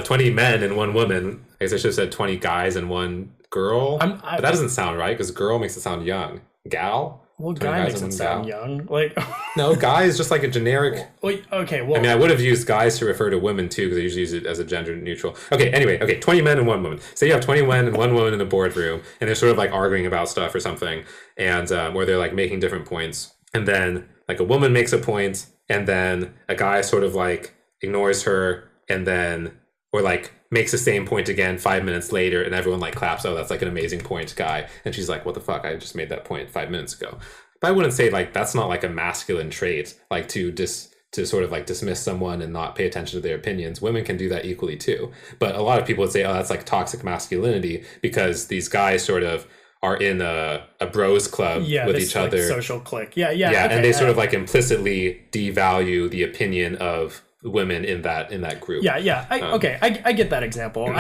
20 men and one woman. I guess I should have said 20 guys and one girl. But that doesn't sound right, because girl makes it sound young. Gal? Well, guy makes it sound young. Like, no, guy is just like a generic. Okay, well, I mean, I would have used guys to refer to women too, because I usually use it as a gender neutral. Okay, anyway, 20 men and one woman. Say you have 20 men and one woman in a boardroom, and they're sort of like arguing about stuff or something, and where they're like making different points, and then like a woman makes a point, and then a guy sort of like ignores her, and then, or like makes the same point again 5 minutes later, and everyone like claps. Oh, that's like an amazing point, guy. And she's like, what the fuck? I just made that point 5 minutes ago. But I wouldn't say like that's not like a masculine trait, like to sort of like dismiss someone and not pay attention to their opinions. Women can do that equally too. But a lot of people would say, oh, that's like toxic masculinity, because these guys sort of are in a bros club with each like other. Social clique. Yeah. Okay, and they sort of like implicitly devalue the opinion of women in that group. I get that example.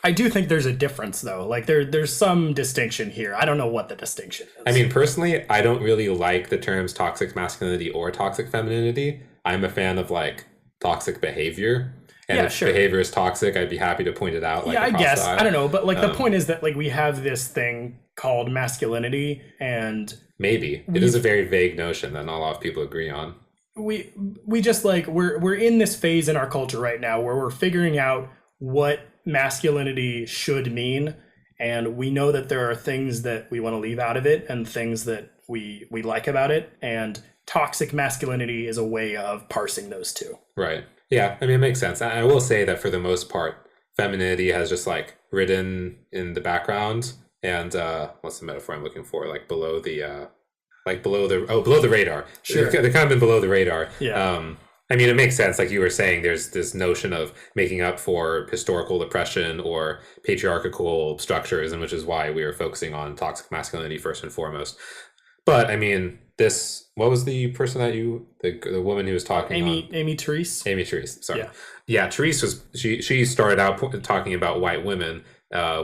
I do think there's a difference though. Like there's some distinction here. I don't know what the distinction is. I mean, personally, I don't really like the terms toxic masculinity or toxic femininity. I'm a fan of like toxic behavior. And if behavior is toxic, I'd be happy to point it out. Like, I guess. I don't know. But like the point is that like we have this thing called masculinity, and maybe it is a very vague notion that not a lot of people agree on. We just like we're in this phase in our culture right now where we're figuring out what masculinity should mean, and we know that there are things that we want to leave out of it and things that we like about it, and toxic masculinity is a way of parsing those two. Right. Yeah, I mean, it makes sense. I will say that for the most part, femininity has just like ridden in the background, and what's the metaphor I'm looking for? Like below the radar. Sure. They've kind of been below the radar. Yeah. I mean, it makes sense. Like you were saying, there's this notion of making up for historical oppression or patriarchal structures, and which is why we are focusing on toxic masculinity first and foremost. But I mean, what was the person that the woman who was talking? Amy Therese. Amy Therese. Sorry. Yeah. Therese was she started out talking about white women,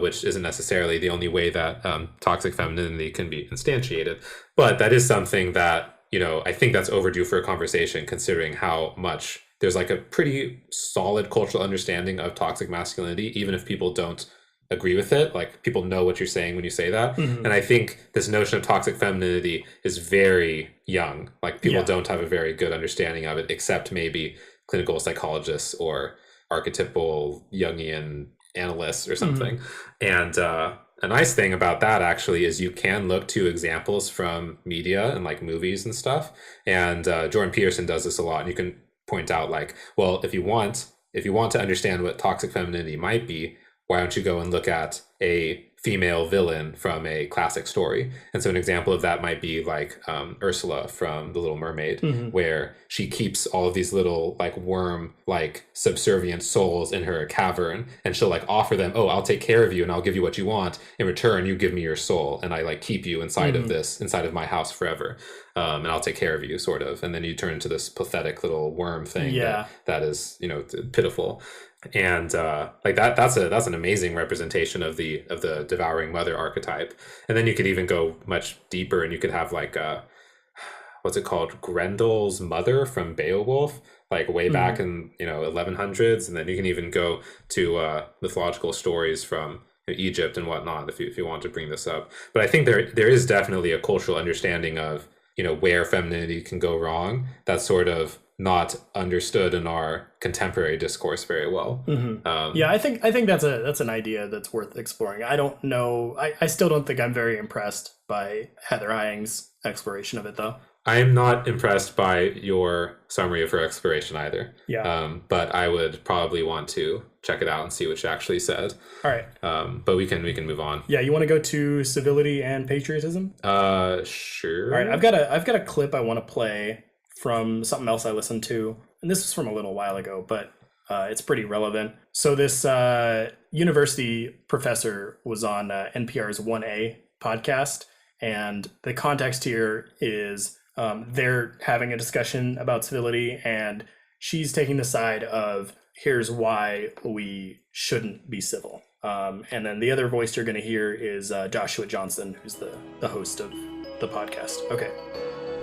which isn't necessarily the only way that toxic femininity can be instantiated. But that is something that, I think that's overdue for a conversation, considering how much there's like a pretty solid cultural understanding of toxic masculinity, even if people don't agree with it. Like, people know what you're saying when you say that. Mm-hmm. And I think this notion of toxic femininity is very young. Like, people don't have a very good understanding of it, except maybe clinical psychologists or archetypal Jungian analysts or something. Mm-hmm. And a nice thing about that actually is you can look to examples from media and like movies and stuff. And Jordan Peterson does this a lot. And you can point out like, well, if you want to understand what toxic femininity might be, why don't you go and look at a female villain from a classic story? And so an example of that might be like Ursula from The Little Mermaid, mm-hmm. where she keeps all of these little like worm like subservient souls in her cavern, and she'll like offer them, oh, I'll take care of you and I'll give you what you want. In return, you give me your soul, and I like keep you inside mm-hmm. inside of my house forever. And I'll take care of you, sort of. And then you turn into this pathetic little worm thing that is, pitiful. And like that's an amazing representation of the devouring mother archetype. And then you could even go much deeper, and you could have like what's it called, Grendel's mother from Beowulf, like way back in 1100s. And then you can even go to mythological stories from Egypt and whatnot, if you want to bring this up. But I think there is definitely a cultural understanding of, where femininity can go wrong that's sort of not understood in our contemporary discourse very well. Yeah, I think that's an idea that's worth exploring. I don't know. I still don't think I'm very impressed by Heather Heying's exploration of it, though. I'm not impressed by your summary of her exploration either. Yeah. But I would probably want to check it out and see what she actually said. All right. But we can move on. Yeah, you want to go to civility and patriotism? Sure. All right. I've got a clip I want to play from something else I listened to, and this was from a little while ago, but it's pretty relevant. So this university professor was on NPR's 1A podcast, and the context here is they're having a discussion about civility, and she's taking the side of here's why we shouldn't be civil. And then the other voice you're going to hear is Joshua Johnson, who's the host of the podcast. Okay.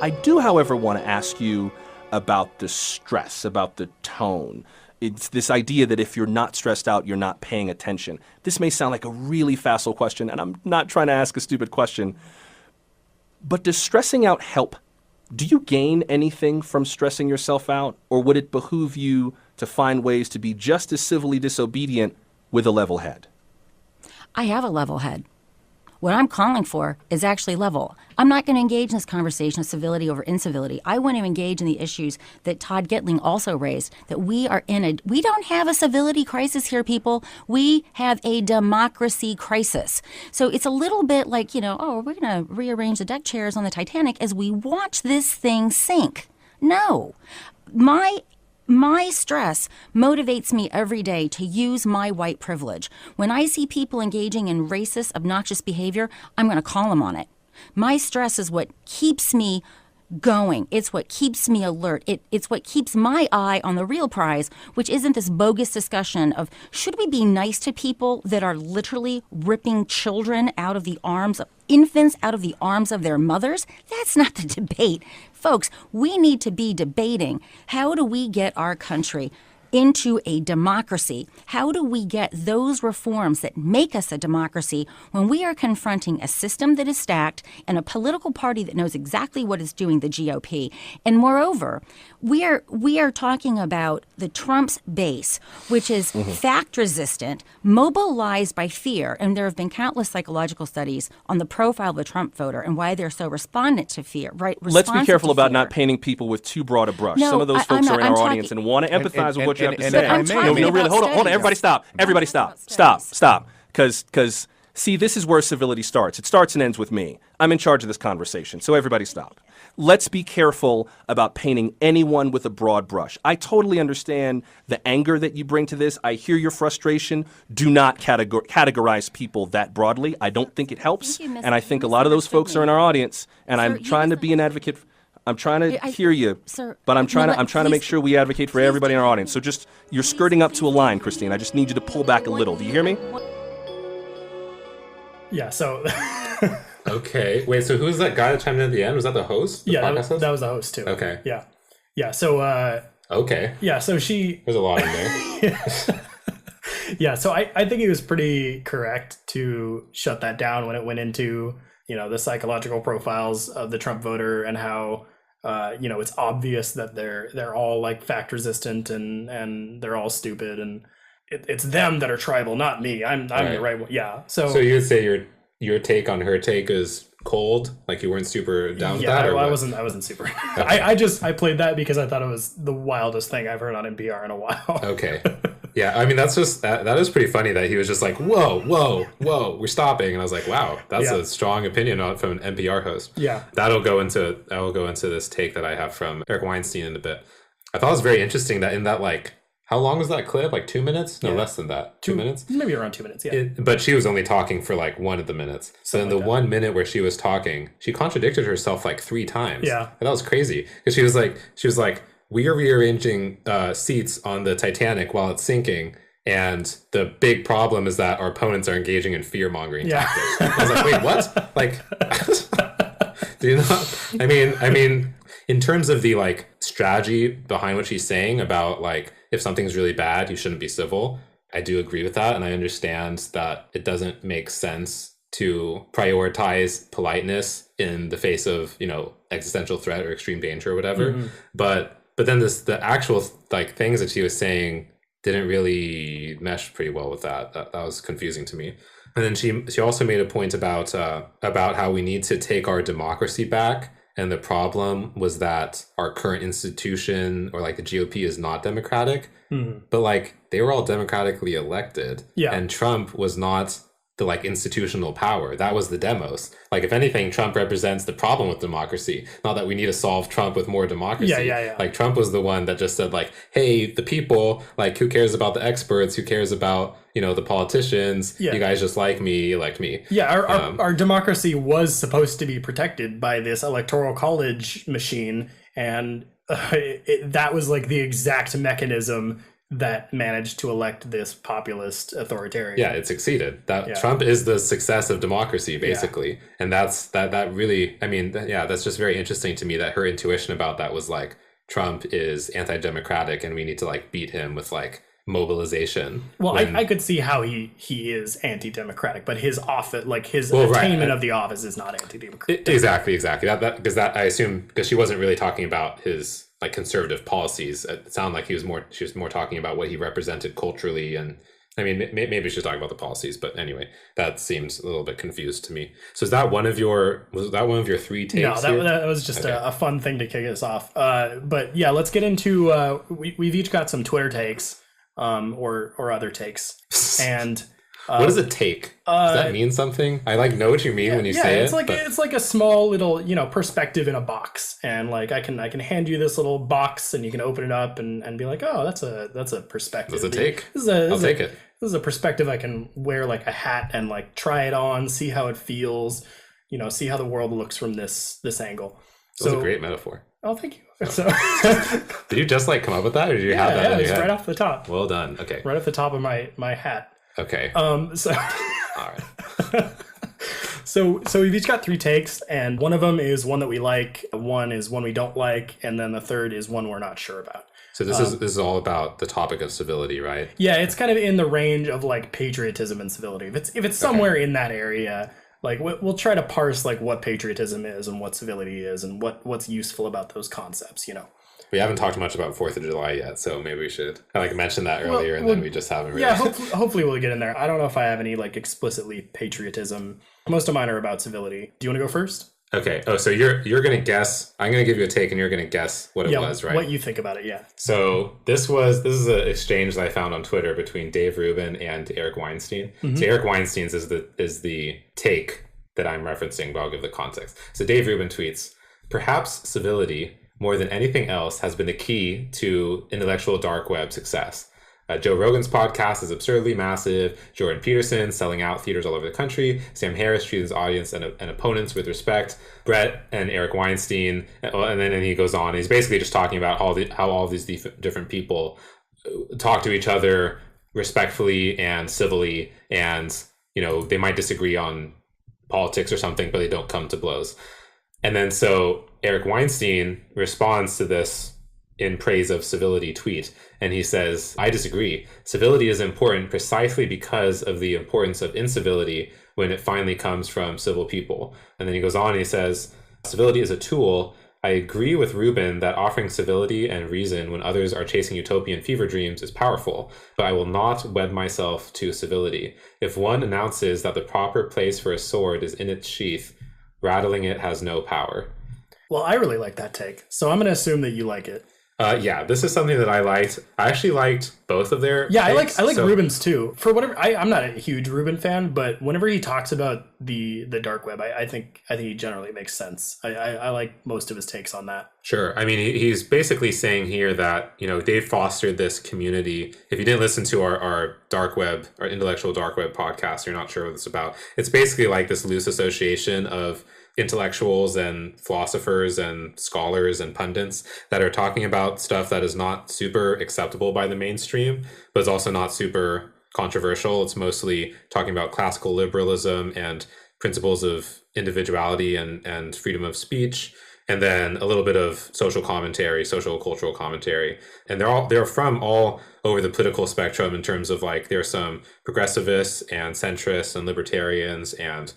I do, however, want to ask you about the stress, about the tone. It's this idea that if you're not stressed out, you're not paying attention. This may sound like a really facile question, and I'm not trying to ask a stupid question, but does stressing out help? Do you gain anything from stressing yourself out, or would it behoove you to find ways to be just as civilly disobedient with a level head? I have a level head. What I'm calling for is actually level. I'm not going to engage in this conversation of civility over incivility. I want to engage in the issues that Todd Getling also raised, that we don't have a civility crisis here, people. We have a democracy crisis. So it's a little bit like, we're going to rearrange the deck chairs on the Titanic as we watch this thing sink. No. My stress motivates me every day to use my white privilege. When I see people engaging in racist, obnoxious behavior, I'm going to call them on it. My stress is what keeps me going. It's what keeps me alert. It's what keeps my eye on the real prize, which isn't this bogus discussion of should we be nice to people that are literally ripping children out of the arms of infants out of the arms of their mothers? That's not the debate. Folks, we need to be debating how do we get our country into a democracy? How do we get those reforms that make us a democracy when we are confronting a system that is stacked and a political party that knows exactly what it's doing, the GOP? And moreover, we are talking about the Trump's base, which is fact resistant, mobilized by fear. And there have been countless psychological studies on the profile of the Trump voter and why they're so respondent to fear, right? Let's be careful about not painting people with too broad a brush. No, some of those folks are in our talking, audience and want to empathize with what you have to and say. I'm talking No, really, about hold on. studies. Everybody stop. Everybody stop. Because, see, this is where civility starts. It starts and ends with me. I'm in charge of this conversation, so everybody stop. Let's be careful about painting anyone with a broad brush. I totally understand the anger that you bring to this. I hear your frustration. Do not categorize people that broadly. I don't think it helps. And I think a lot of those folks are in our audience, and I'm trying to be an advocate. I'm trying to hear you, but I'm trying to make sure we advocate for everybody in our audience. So just, you're skirting up to a line, Christine. I just need you to pull back a little. Do you hear me? Yeah, so... Okay. Wait, so who was that guy that chimed in at the end? Was that the host? That was the host, too. Okay. Yeah, so... okay. Yeah, so she... There's a lot in there. Yeah, so I think he was pretty correct to shut that down when it went into, the psychological profiles of the Trump voter and how... it's obvious that they're all like fact resistant and they're all stupid and it's them that are tribal, not me. I'm right. the right one. Yeah. So you would say your take on her take is cold, like you weren't super down with that? I wasn't super. Okay. I played that because I thought it was the wildest thing I've heard on NPR in a while. Okay. Yeah, I mean, that's just that is pretty funny that he was just like, whoa, we're stopping, and I was like, wow, that's a strong opinion from an NPR host. Yeah, I will go into this take that I have from Eric Weinstein in a bit. I thought it was very interesting that in that, like, how long was that clip? Like 2 minutes? No, less than that. 2 minutes? Maybe around 2 minutes. Yeah. But she was only talking for like one of the minutes. So in the 1 minute where she was talking, she contradicted herself like 3 times. Yeah, and that was crazy because she was like. We are rearranging seats on the Titanic while it's sinking, and the big problem is that our opponents are engaging in fear-mongering tactics. I was like, wait, what? Like, do you not? I mean, in terms of the like strategy behind what she's saying about like if something's really bad, you shouldn't be civil. I do agree with that. And I understand that it doesn't make sense to prioritize politeness in the face of, existential threat or extreme danger or whatever. But then the actual like things that she was saying didn't really mesh pretty well with that. That was confusing to me. And then she also made a point about how we need to take our democracy back. And the problem was that our current institution, or like the GOP, is not democratic. But like they were all democratically elected. Yeah. And Trump was not the like institutional power. That was the demos. Like if anything, Trump represents the problem with democracy. Not that we need to solve Trump with more democracy. Yeah. Like Trump was the one that just said like, hey, the people, like who cares about the experts? Who cares about, the politicians? Yeah. You guys just like me, elect me. Yeah, our democracy was supposed to be protected by this electoral college machine, and that was like the exact mechanism that managed to elect this populist authoritarian. Yeah, it succeeded. Trump is the success of democracy, basically. And that really, that's just very interesting to me that her intuition about that was like, Trump is anti-democratic and we need to like beat him with like mobilization. Well, I could see how he is anti-democratic, but his office, like his attainment of the office, is not anti-democratic. Exactly. That I assume because she wasn't really talking about his like conservative policies. It sounded like she was more talking about what he represented culturally, and I mean maybe she was talking about the policies, but anyway, that seems a little bit confused to me. So was that one of your 3 takes? No, that was just a fun thing to kick us off. But yeah, let's get into we've each got some Twitter takes. Or other takes. And what does it take? Does that mean something? I like know what you mean when you say it's it. It's like a small little, perspective in a box. And like I can hand you this little box and you can open it up and be like, oh, that's a perspective. That's a take. I'll take it. This is a perspective I can wear like a hat and like try it on, see how it feels, see how the world looks from this angle. That's a great metaphor. Oh, thank you. So, did you just like come up with that, or did you have that in your head? Right off the top. Well done. Okay. Right off the top of my hat. Okay. So. All right. So we've each got 3 takes, and one of them is one that we like, one is one we don't like, and then the third is one we're not sure about. So this is all about the topic of civility, right? Yeah, it's kind of in the range of like patriotism and civility. If it's somewhere in that area. Like we'll try to parse like what patriotism is and what civility is and what's useful about those concepts, We haven't talked much about 4th of July yet, so maybe we should. I like mentioned that earlier, and then we just haven't really. Yeah, hopefully we'll get in there. I don't know if I have any like explicitly patriotism. Most of mine are about civility. Do you want to go first? Okay. Oh, so you're gonna guess. I'm gonna give you a take, and you're gonna guess what it was, right? What you think about it? Yeah. So this is an exchange that I found on Twitter between Dave Rubin and Eric Weinstein. Mm-hmm. So Eric Weinstein's is the take that I'm referencing, but I'll give the context. So Dave Rubin tweets, "Perhaps civility, more than anything else, has been the key to intellectual dark web success. Joe Rogan's podcast is absurdly massive. Jordan Peterson selling out theaters all over the country. Sam Harris treating his audience and opponents with respect. Brett and Eric Weinstein," and then he goes on. He's basically just talking about how all these different people talk to each other respectfully and civilly, and they might disagree on politics or something, but they don't come to blows. And then so Eric Weinstein responds to this in praise of civility tweet. And he says, "I disagree. Civility is important precisely because of the importance of incivility when it finally comes from civil people." And then he goes on and he says, "Civility is a tool. I agree with Rubin that offering civility and reason when others are chasing utopian fever dreams is powerful, but I will not wed myself to civility. If one announces that the proper place for a sword is in its sheath, rattling it has no power." Well, I really like that take, so I'm going to assume that you like it. Yeah, this is something that I liked. I actually liked both of their takes. I like Rubin's too. For whatever, I'm not a huge Rubin fan, but whenever he talks about the dark web, I think he generally makes sense. I like most of his takes on that. Sure. I mean, he's basically saying here that, Dave fostered this community. If you didn't listen to our dark web, our intellectual dark web podcast, you're not sure what it's about. It's basically like this loose association of intellectuals and philosophers and scholars and pundits that are talking about stuff that is not super acceptable by the mainstream, but is also not super controversial. It's mostly talking about classical liberalism and principles of individuality and freedom of speech. and then a little bit of social commentary, social cultural commentary. And they're from all over the political spectrum in terms of like there are some progressivists and centrists and libertarians and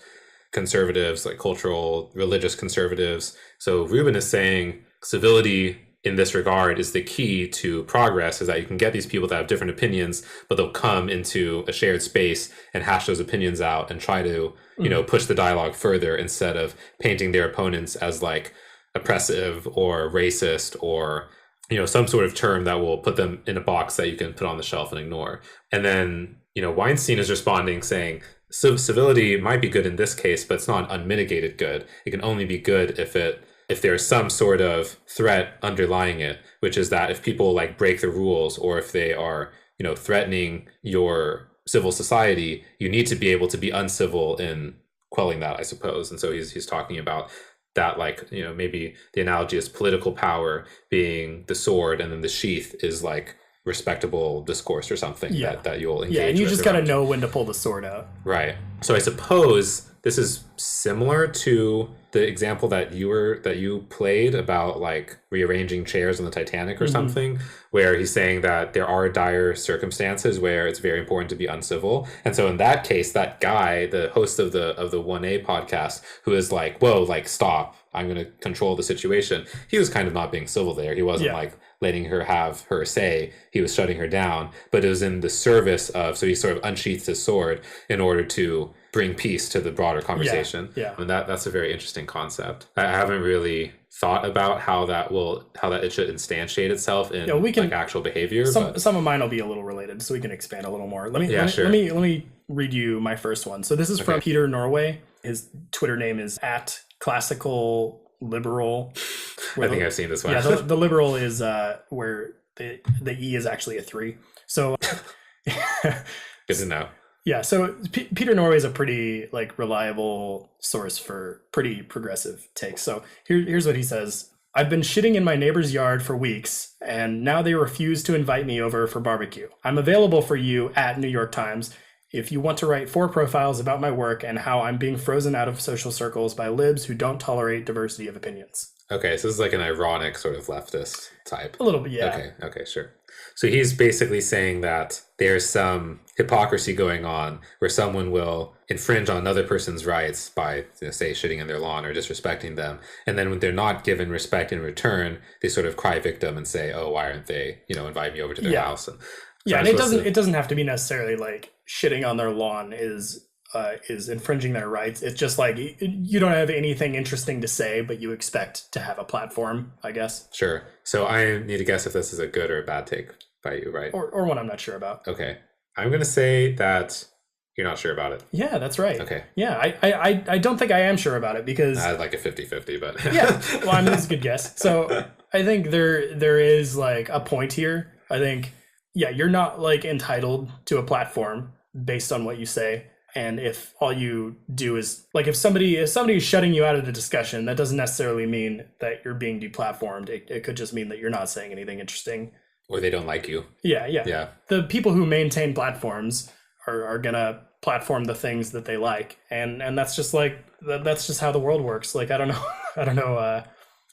conservatives, like cultural, religious conservatives. So Rubin is saying civility in this regard is the key to progress, is that you can get these people that have different opinions, but they'll come into a shared space and hash those opinions out and try to, push the dialogue further instead of painting their opponents as like oppressive or racist or, some sort of term that will put them in a box that you can put on the shelf and ignore. And then, Weinstein is responding saying, civility might be good in this case, but it's not unmitigated good. It can only be good if there's some sort of threat underlying it, which is that if people like break the rules or if they are, threatening your civil society, you need to be able to be uncivil in quelling that, I suppose. And so he's talking about that, like, maybe the analogy is political power being the sword and then the sheath is like respectable discourse or something that you'll engage with. Yeah, and you just got to know when to pull the sword out. Right. So I suppose this is similar to the example that you played about like rearranging chairs on the Titanic or something, where he's saying that there are dire circumstances where it's very important to be uncivil. And so in that case, that guy, the host of the 1A podcast, who is like, whoa, like stop, I'm going to control the situation. He was kind of not being civil there. He wasn't like letting her have her say. He was shutting her down, but it was in the service of, so he sort of unsheathed his sword in order to bring peace to the broader conversation. Yeah. And that's a very interesting concept. I haven't really thought about how that it should instantiate itself in like actual behavior. Some of mine will be a little related, so we can expand a little more. Let me read you my first one. So this is from Peter Norway. His Twitter name is @classicalliberal. I think I've seen this one. Yeah, the liberal is where the E is actually a 3. So good to know. Yeah, so Peter Norway is a pretty like reliable source for pretty progressive takes. So here's what he says. I've been shitting in my neighbor's yard for weeks, and now they refuse to invite me over for barbecue. I'm available for you at New York Times if you want to write 4 profiles about my work and how I'm being frozen out of social circles by libs who don't tolerate diversity of opinions. Okay, so this is like an ironic sort of leftist type. A little bit, yeah. Okay, sure. So he's basically saying that there's some hypocrisy going on where someone will infringe on another person's rights by, say, shitting in their lawn or disrespecting them. And then when they're not given respect in return, they sort of cry victim and say, oh, why aren't they, invite me over to their house? And and it doesn't have to be necessarily like shitting on their lawn is infringing their rights. It's just like you don't have anything interesting to say, but you expect to have a platform, I guess. Sure. So I need to guess if this is a good or a bad take by you, right? Or one I'm not sure about. Okay. I'm going to say that you're not sure about it. Yeah, that's right. Okay. Yeah, I don't think I am sure about it because... I had like a 50-50, but... Yeah, well, I mean, it's a good guess. So I think there is like a point here. I think, you're not like entitled to a platform based on what you say. And if all you do is like if somebody is shutting you out of the discussion, that doesn't necessarily mean that you're being deplatformed. It could just mean that you're not saying anything interesting. Or they don't like you. Yeah. The people who maintain platforms are gonna platform the things that they like, and that's just like that's just how the world works. Like I don't know.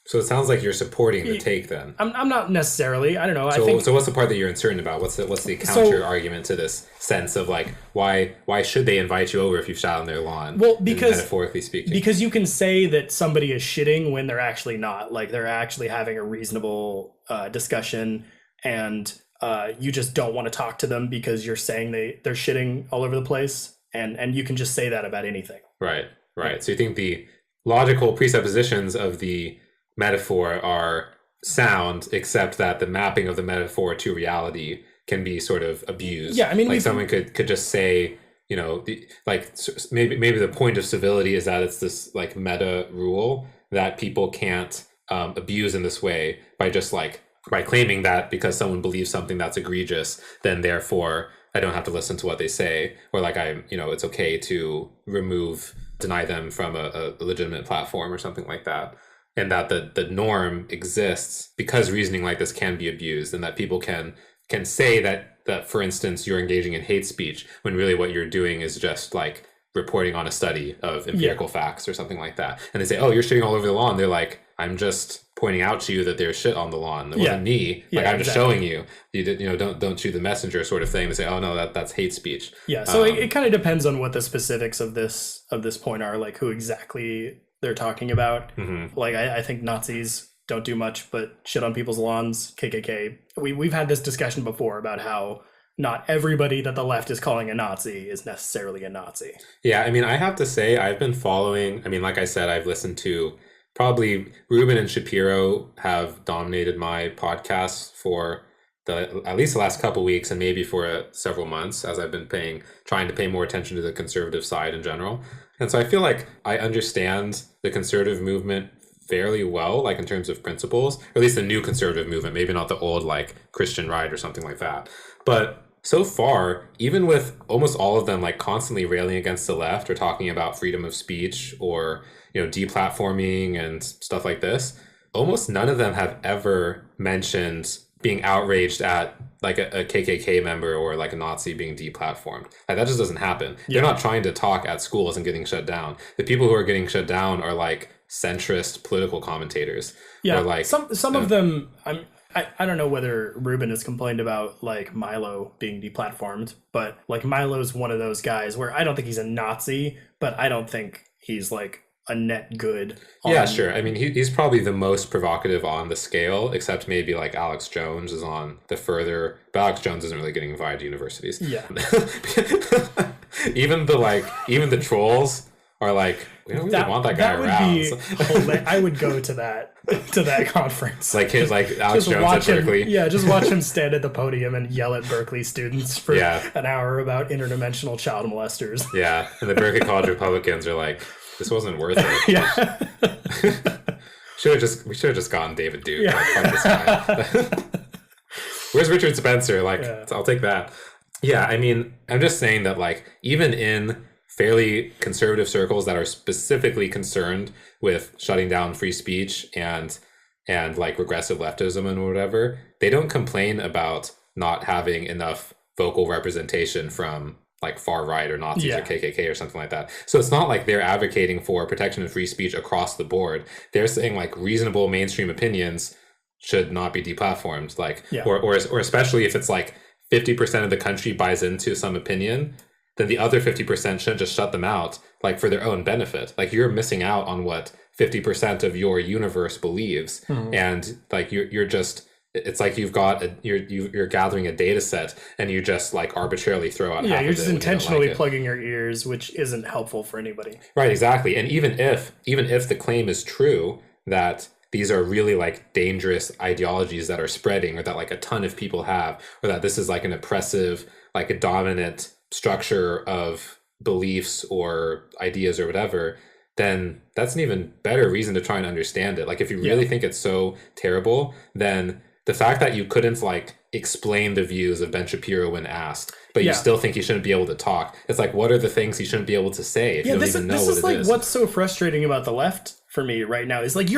So it sounds like you're supporting the take then. I'm not necessarily. I don't know. So what's the part that you're uncertain about? What's the counter argument to this sense of like why should they invite you over if you've shot on their lawn? Well, because metaphorically speaking, because you can say that somebody is shitting when they're actually not. Like they're actually having a reasonable discussion, and you just don't want to talk to them because you're saying they're shitting all over the place, and you can just say that about anything. Right. So you think the logical presuppositions of the metaphor are sound, except that the mapping of the metaphor to reality can be sort of abused. Yeah, I mean, like someone could just say, maybe the point of civility is that it's this like meta rule that people can't abuse in this way by claiming that because someone believes something that's egregious, then therefore I don't have to listen to what they say, or like it's okay to deny them from a legitimate platform or something like that. And that the norm exists because reasoning like this can be abused, and that people can say that for instance you're engaging in hate speech when really what you're doing is just like reporting on a study of empirical facts or something like that. And they say, oh, you're shitting all over the lawn. They're like, I'm just pointing out to you that there's shit on the lawn. It Yeah. wasn't me. Yeah, Like, I'm just exactly. showing you. You did, don't shoot the messenger sort of thing to say, oh no, that's hate speech. Yeah, so it kind of depends on what the specifics of this point are, like who exactly they're talking about. Like I think Nazis don't do much but shit on people's lawns. KKK. We've had this discussion before about how not everybody that the left is calling a Nazi is necessarily a Nazi. Yeah, I mean, I have to say, I've been following, I mean, like I said, I've listened to probably Rubin and Shapiro have dominated my podcasts for at least the last couple weeks and maybe for several months as I've been trying to pay more attention to the conservative side in general. And so I feel like I understand the conservative movement fairly well, like in terms of principles, or at least the new conservative movement, maybe not the old like Christian right or something like that. But so far, even with almost all of them like constantly railing against the left or talking about freedom of speech or, deplatforming and stuff like this, almost none of them have ever mentioned being outraged at like a KKK member or like a Nazi being deplatformed. Like that just doesn't happen. They're not trying to talk at schools and getting shut down. The people who are getting shut down are like centrist political commentators. Yeah, or like some of them. I don't know whether Rubin has complained about like Milo being deplatformed, but like Milo's one of those guys where I don't think he's a Nazi, but I don't think he's like a net good. Yeah, sure. I mean, he's probably the most provocative on the scale, except maybe like Alex Jones is on the further. But Alex Jones isn't really getting invited to universities. Yeah. even the trolls are like, we don't really want that guy around. I would go to that conference. Like Alex Jones at Berkeley. Just watch him stand at the podium and yell at Berkeley students for an hour about interdimensional child molesters. Yeah, and the Berkeley College Republicans are like, this wasn't worth it. Yeah. We should have just gotten David Duke. Yeah. Like, fuck this guy. Where's Richard Spencer? Like, I'll take that. Yeah, I mean, I'm just saying that like even in fairly conservative circles that are specifically concerned with shutting down free speech and like regressive leftism and whatever, they don't complain about not having enough vocal representation from like far right or Nazis or KKK or something like that. So it's not like they're advocating for protection of free speech across the board. They're saying like reasonable mainstream opinions should not be deplatformed. Like, or especially if it's like 50% of the country buys into some opinion, then the other 50% shouldn't just shut them out, like for their own benefit. Like you're missing out on what 50% of your universe believes, and like you're just. It's like you're gathering a data set and you just like arbitrarily throw out. You're just intentionally plugging your ears, which isn't helpful for anybody. Right, exactly. And even if the claim is true that these are really like dangerous ideologies that are spreading, or that like a ton of people have, or that this is like an oppressive, like a dominant structure of beliefs or ideas or whatever, then that's an even better reason to try and understand it. Like if you really think it's so terrible, then the fact that you couldn't like explain the views of Ben Shapiro when asked, but you still think he shouldn't be able to talk. It's like, what are the things he shouldn't be able to say if you don't even know what it is? This is like what's so frustrating about the left for me right now is like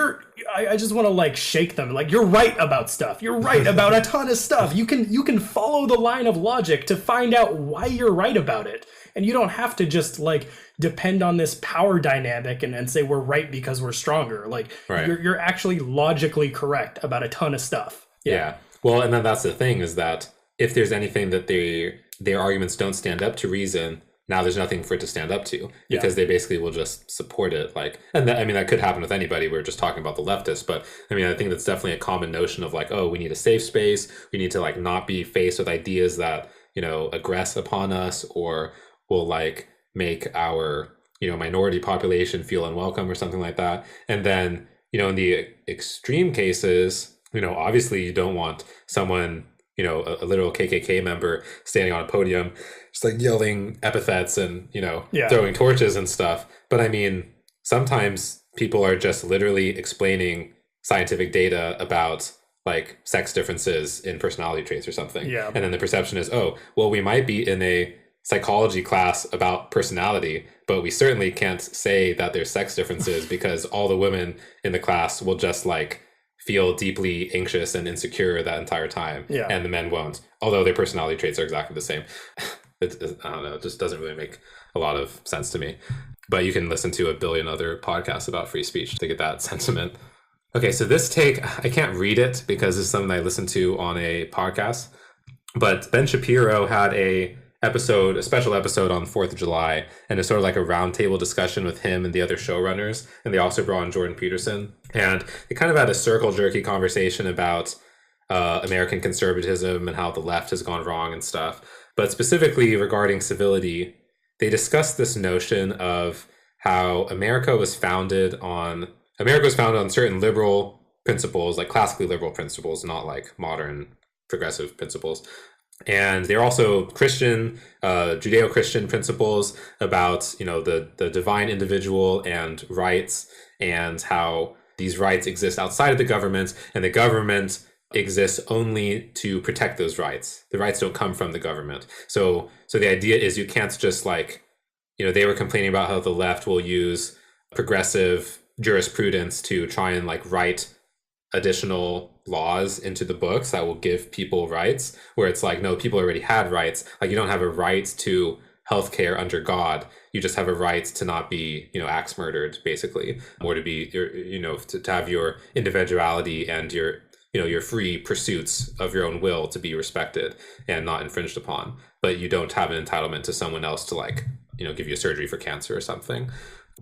I just want to like shake them. Like you're right about stuff. You're right about a ton of stuff. You can follow the line of logic to find out why you're right about it. And you don't have to just like depend on this power dynamic and say we're right because we're stronger. Like you're actually logically correct about a ton of stuff. Yeah. Well, and then that's the thing is that if there's anything that their arguments don't stand up to reason, now there's nothing for it to stand up to because they basically will just support it. Like, and that, I mean, that could happen with anybody. We're just talking about the leftists, but I mean, I think that's definitely a common notion of like, oh, we need a safe space. We need to like not be faced with ideas that, aggress upon us or will like make our, minority population feel unwelcome or something like that. And then, in the extreme cases, obviously you don't want someone, a literal KKK member standing on a podium, just like yelling epithets and, throwing torches and stuff. But I mean, sometimes people are just literally explaining scientific data about like sex differences in personality traits or something. Yeah. And then the perception is, oh, well, we might be in a psychology class about personality, but we certainly can't say that there's sex differences because all the women in the class will just like feel deeply anxious and insecure that entire time, and the men won't, although their personality traits are exactly the same. I don't know, it just doesn't really make a lot of sense to me. But you can listen to a billion other podcasts about free speech to get that sentiment. Okay, so this take, I can't read it because it's something I listened to on a podcast, but Ben Shapiro had a special episode on 4th of July, and it's sort of like a roundtable discussion with him and the other showrunners, and they also brought in Jordan Peterson, and they kind of had a circle jerky conversation about American conservatism and how the left has gone wrong and stuff. But specifically regarding civility, they discussed this notion of how America was founded on certain liberal principles, like classically liberal principles, not like modern progressive principles. And they're also Christian, Judeo-Christian principles about, the divine individual and rights, and how these rights exist outside of the government, and the government exists only to protect those rights. The rights don't come from the government. So the idea is you can't just they were complaining about how the left will use progressive jurisprudence to try and write additional laws into the books that will give people rights, where it's like, no, people already had rights. Like, you don't have a right to healthcare under God. You just have a right to not be, axe murdered, basically, or to be, to have your individuality and your free pursuits of your own will to be respected and not infringed upon. But you don't have an entitlement to someone else to give you a surgery for cancer or something.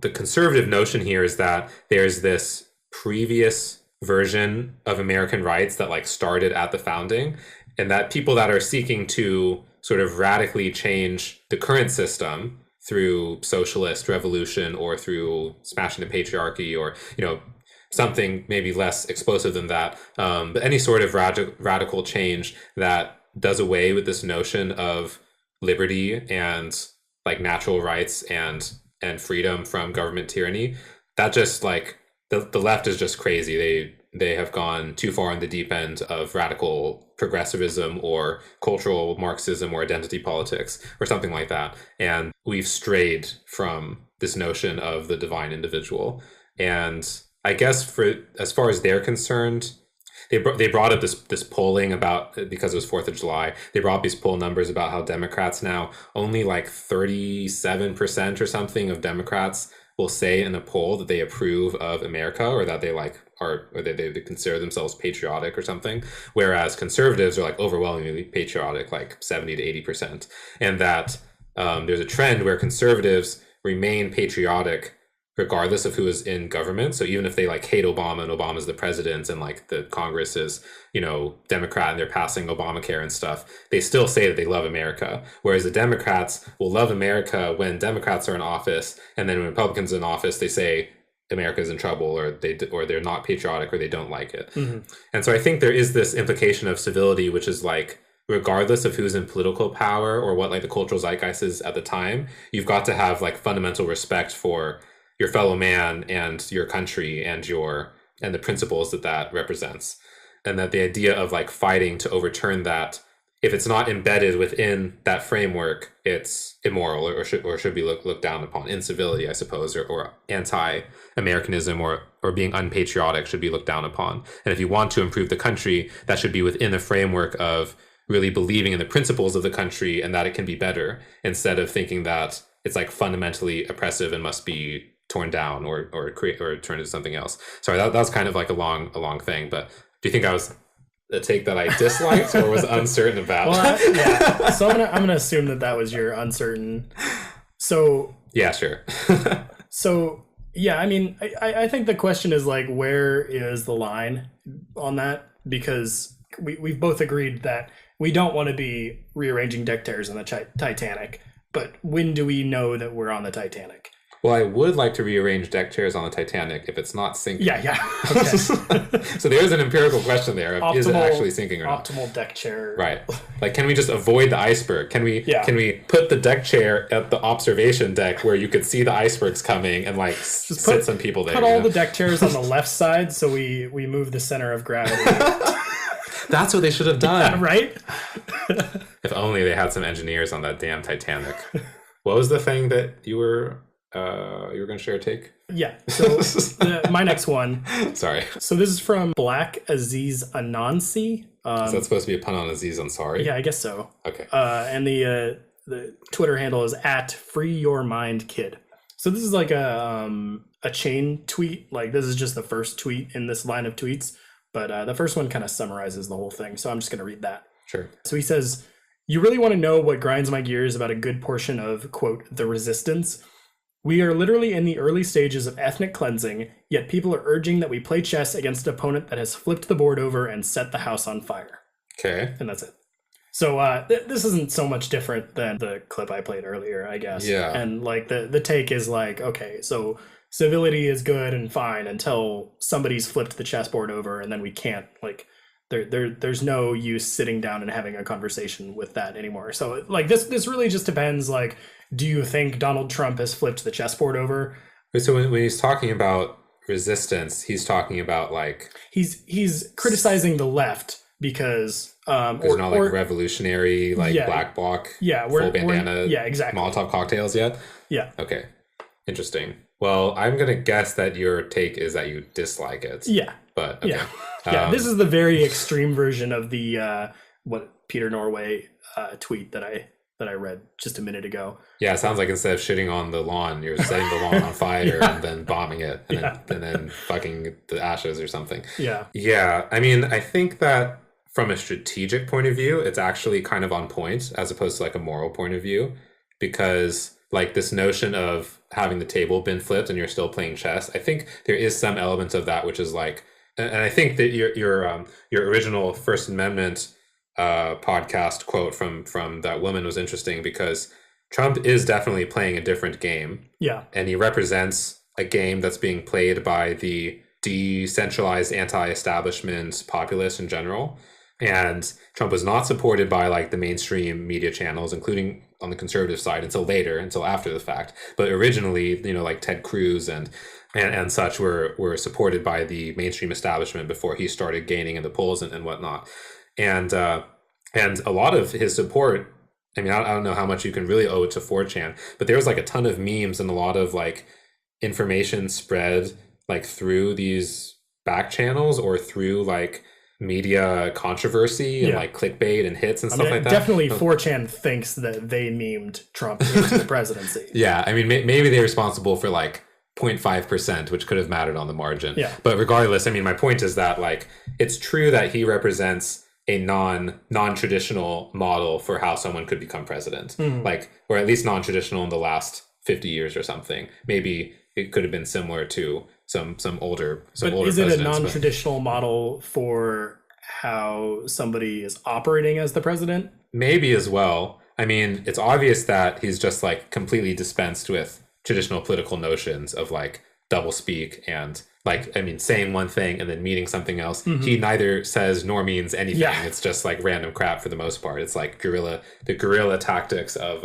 The conservative notion here is that there's this previous version of American rights that started at the founding, and that people that are seeking to sort of radically change the current system through socialist revolution or through smashing the patriarchy or something maybe less explosive than that, but any sort of radical change that does away with this notion of liberty and natural rights and freedom from government tyranny, that just the left is just crazy. They have gone too far in the deep end of radical progressivism or cultural Marxism or identity politics or something like that. And we've strayed from this notion of the divine individual. And I guess as far as they're concerned, they brought up this polling about, because it was 4th of July, they brought up these poll numbers about how Democrats now, only 37% or something of Democrats will say in a poll that they approve of America, or that they they consider themselves patriotic or something, whereas conservatives are overwhelmingly patriotic, 70 to 80%, and that there's a trend where conservatives remain patriotic regardless of who is in government. So even if they hate Obama and Obama's the president and the Congress is, Democrat and they're passing Obamacare and stuff, they still say that they love America. Whereas the Democrats will love America when Democrats are in office, and then when Republicans are in office, they say America's in trouble, or they're not patriotic, or they don't like it. Mm-hmm. And so I think there is this implication of civility, which is regardless of who's in political power or what the cultural zeitgeist is at the time, you've got to have fundamental respect for your fellow man and your country and the principles that represents. And that the idea of fighting to overturn that, if it's not embedded within that framework, it's immoral or should be looked down upon. Incivility, I suppose, or anti-Americanism or being unpatriotic should be looked down upon. And if you want to improve the country, that should be within the framework of really believing in the principles of the country and that it can be better, instead of thinking that it's fundamentally oppressive and must be torn down or turned into something else. Sorry, that was kind of a long thing, but do you think I was a take that I disliked or was uncertain about? Well, yeah. So I'm gonna assume that was your uncertain. So yeah, sure. So yeah, I mean, I think the question is where is the line on that? Because we've both agreed that we don't want to be rearranging deck chairs in the Titanic, but when do we know that we're on the Titanic? Well, I would like to rearrange deck chairs on the Titanic if it's not sinking. Yeah. Okay. So there is an empirical question there of is it actually sinking or not? Optimal deck chair. Right. Can we just avoid the iceberg? Can we put the deck chair at the observation deck where you could see the icebergs coming and just sit some people there? Put all the deck chairs on the left side so we move the center of gravity. That's what they should have done. Yeah, right? If only they had some engineers on that damn Titanic. What was the thing that you were going to share a take? Yeah. So my next one. Sorry. So this is from Black Aziz Anansi. Is that supposed to be a pun on Aziz Ansari? Yeah, I guess so. Okay. And the Twitter handle is @FreeYourMindKid. So this is like a chain tweet. Like this is just the first tweet in this line of tweets, but the first one kind of summarizes the whole thing. So I'm just going to read that. Sure. So he says, "You really want to know what grinds my gears about a good portion of, quote, the resistance? We are literally in the early stages of ethnic cleansing, yet people are urging that we play chess against an opponent that has flipped the board over and set the house on fire." Okay. And that's it. So this isn't so much different than the clip I played earlier, I guess. Yeah. And like the take is like, okay, so civility is good and fine until somebody's flipped the chessboard over, and then we can't like there's no use sitting down and having a conversation with that anymore. So like this really just depends. Like, do you think Donald Trump has flipped the chessboard over? So when he's talking about resistance, he's talking about like he's criticizing the left because there's not like revolutionary like black bloc full bandana exactly Molotov cocktails yet. Yeah. Okay. Interesting. Well, I'm gonna guess that your take is that you dislike it. Yeah. But okay. Yeah. This is the very extreme version of the what Peter Norway tweet that I read just a minute ago. Yeah, it sounds like instead of shitting on the lawn, you're setting the lawn on fire and then bombing it and then fucking the ashes or something. Yeah. Yeah. I mean, I think that from a strategic point of view, it's actually kind of on point as opposed to like a moral point of view, because like this notion of having the table been flipped and you're still playing chess, I think there is some element of that, which is like, and I think that your original First Amendment podcast quote from that woman was interesting, because Trump is definitely playing a different game. Yeah. And he represents a game that's being played by the decentralized anti-establishment populace in general. And Trump was not supported by like the mainstream media channels, including on the conservative side, until after the fact. But originally, you know, like Ted Cruz and such were supported by the mainstream establishment before he started gaining in the polls and whatnot. And a lot of his support, I mean, I don't know how much you can really owe it to 4chan, but there was like a ton of memes and a lot of like information spread like through these back channels or through like media controversy and like clickbait and hits and stuff like that. Definitely 4chan thinks that they memed Trump into the presidency. Yeah, I mean, maybe they're responsible for like 0.5%, which could have mattered on the margin. Yeah. But regardless, I mean, my point is that like it's true that he represents a non-traditional model for how someone could become president, like, or at least non-traditional in the last 50 years or something. Maybe it could have been similar to some older is it a non-traditional model for how somebody is operating as the president? Maybe as well. I mean, it's obvious that he's just like completely dispensed with traditional political notions of like double speak and like, I mean, saying one thing and then meaning something else. He neither says nor means anything. Yeah. It's just like random crap for the most part. It's like the guerrilla tactics of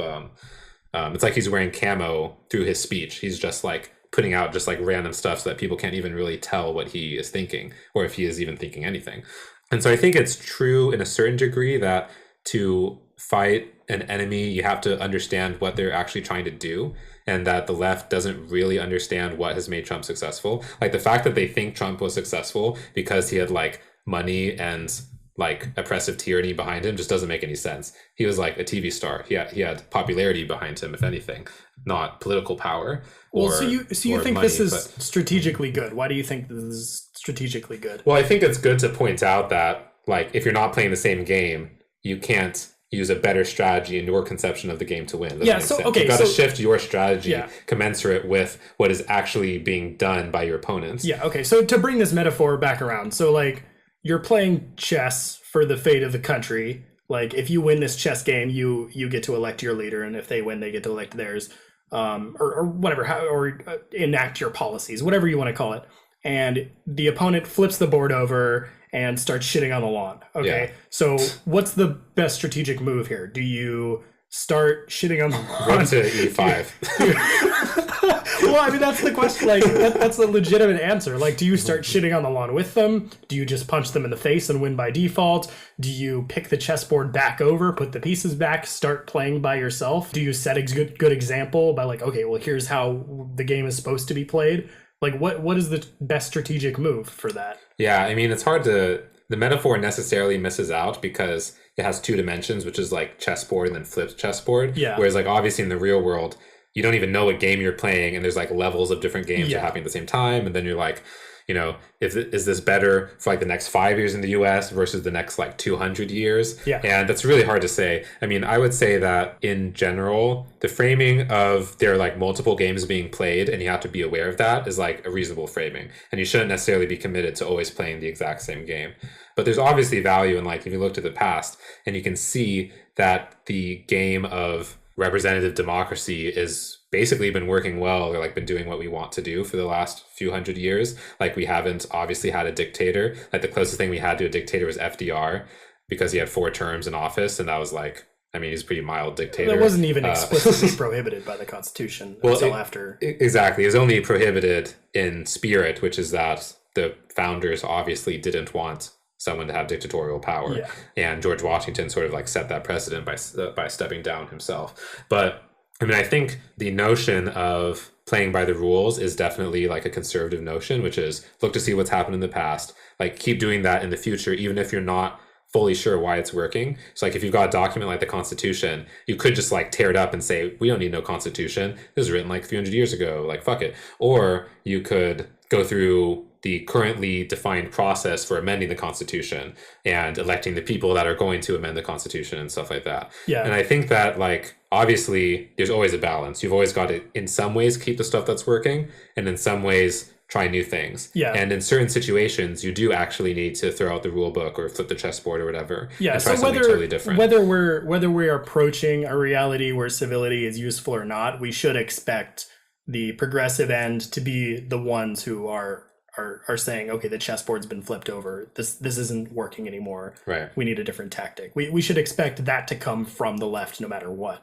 it's like he's wearing camo through his speech. He's just like putting out just like random stuff so that people can't even really tell what he is thinking or if he is even thinking anything. And so I think it's true in a certain degree that to fight an enemy, you have to understand what they're actually trying to do, and that the left doesn't really understand what has made Trump successful. Like the fact that they think Trump was successful because he had like money and like oppressive tyranny behind him just doesn't make any sense. He was like a TV star. He had popularity behind him, if anything, not political power. Well, so you think money, this is strategically good? Why do you think this is strategically good? Well, I think it's good to point out that like if you're not playing the same game, you can't use a better strategy in your conception of the game to win. Yeah, so sense. okay, you've got to shift your strategy commensurate with what is actually being done by your opponents. Yeah, okay. So to bring this metaphor back around, so like you're playing chess for the fate of the country. Like if you win this chess game, you get to elect your leader, and if they win, they get to elect theirs, or whatever, or enact your policies, whatever you want to call it. And the opponent flips the board over and starts shitting on the lawn. Okay, yeah. So what's the best strategic move here? Do you start shitting on the lawn? Run to E5. Well, I mean, that's the question. Like, that's a legitimate answer. Like, do you start shitting on the lawn with them? Do you just punch them in the face and win by default? Do you pick the chessboard back over, put the pieces back, start playing by yourself? Do you set a good example by like, okay, well, here's how the game is supposed to be played? Like, what is the best strategic move for that? Yeah, I mean, it's hard to... The metaphor necessarily misses out because it has two dimensions, which is like chessboard and then flipped chessboard. Yeah. Whereas like obviously in the real world, you don't even know what game you're playing, and there's like levels of different games that are happening at the same time, and then you're like, is this better for like the next 5 years in the US versus the next like 200 years? Yeah. And that's really hard to say. I mean, I would say that in general, the framing of there are like multiple games being played and you have to be aware of that is like a reasonable framing. And you shouldn't necessarily be committed to always playing the exact same game. But there's obviously value in like, if you look to the past and you can see that the game of representative democracy is basically been working well, or like been doing what we want to do for the last few hundred years. Like we haven't obviously had a dictator. Like the closest thing we had to a dictator was FDR, because he had 4 terms in office, and that was like, I mean, he's a pretty mild dictator. That wasn't even explicitly prohibited by the Constitution until after. Exactly. It was only prohibited in spirit, which is that the founders obviously didn't want someone to have dictatorial power. Yeah. And George Washington sort of like set that precedent by stepping down himself. But I mean, I think the notion of playing by the rules is definitely like a conservative notion, which is look to see what's happened in the past, like keep doing that in the future, even if you're not fully sure why it's working. So like if you've got a document like the Constitution, you could just like tear it up and say, we don't need no Constitution. This was written like 300 years ago, like fuck it. Or you could go through the currently defined process for amending the Constitution and electing the people that are going to amend the Constitution and stuff like that. Yeah. And I think that like, obviously there's always a balance. You've always got to, in some ways, keep the stuff that's working, and in some ways try new things. Yeah. And in certain situations, you do actually need to throw out the rule book or flip the chessboard or whatever. Yeah. And try So something totally different. whether we're approaching a reality where civility is useful or not, we should expect the progressive end to be the ones who are saying, okay, the chessboard's been flipped over. This isn't working anymore. Right. We need a different tactic. We should expect that to come from the left no matter what.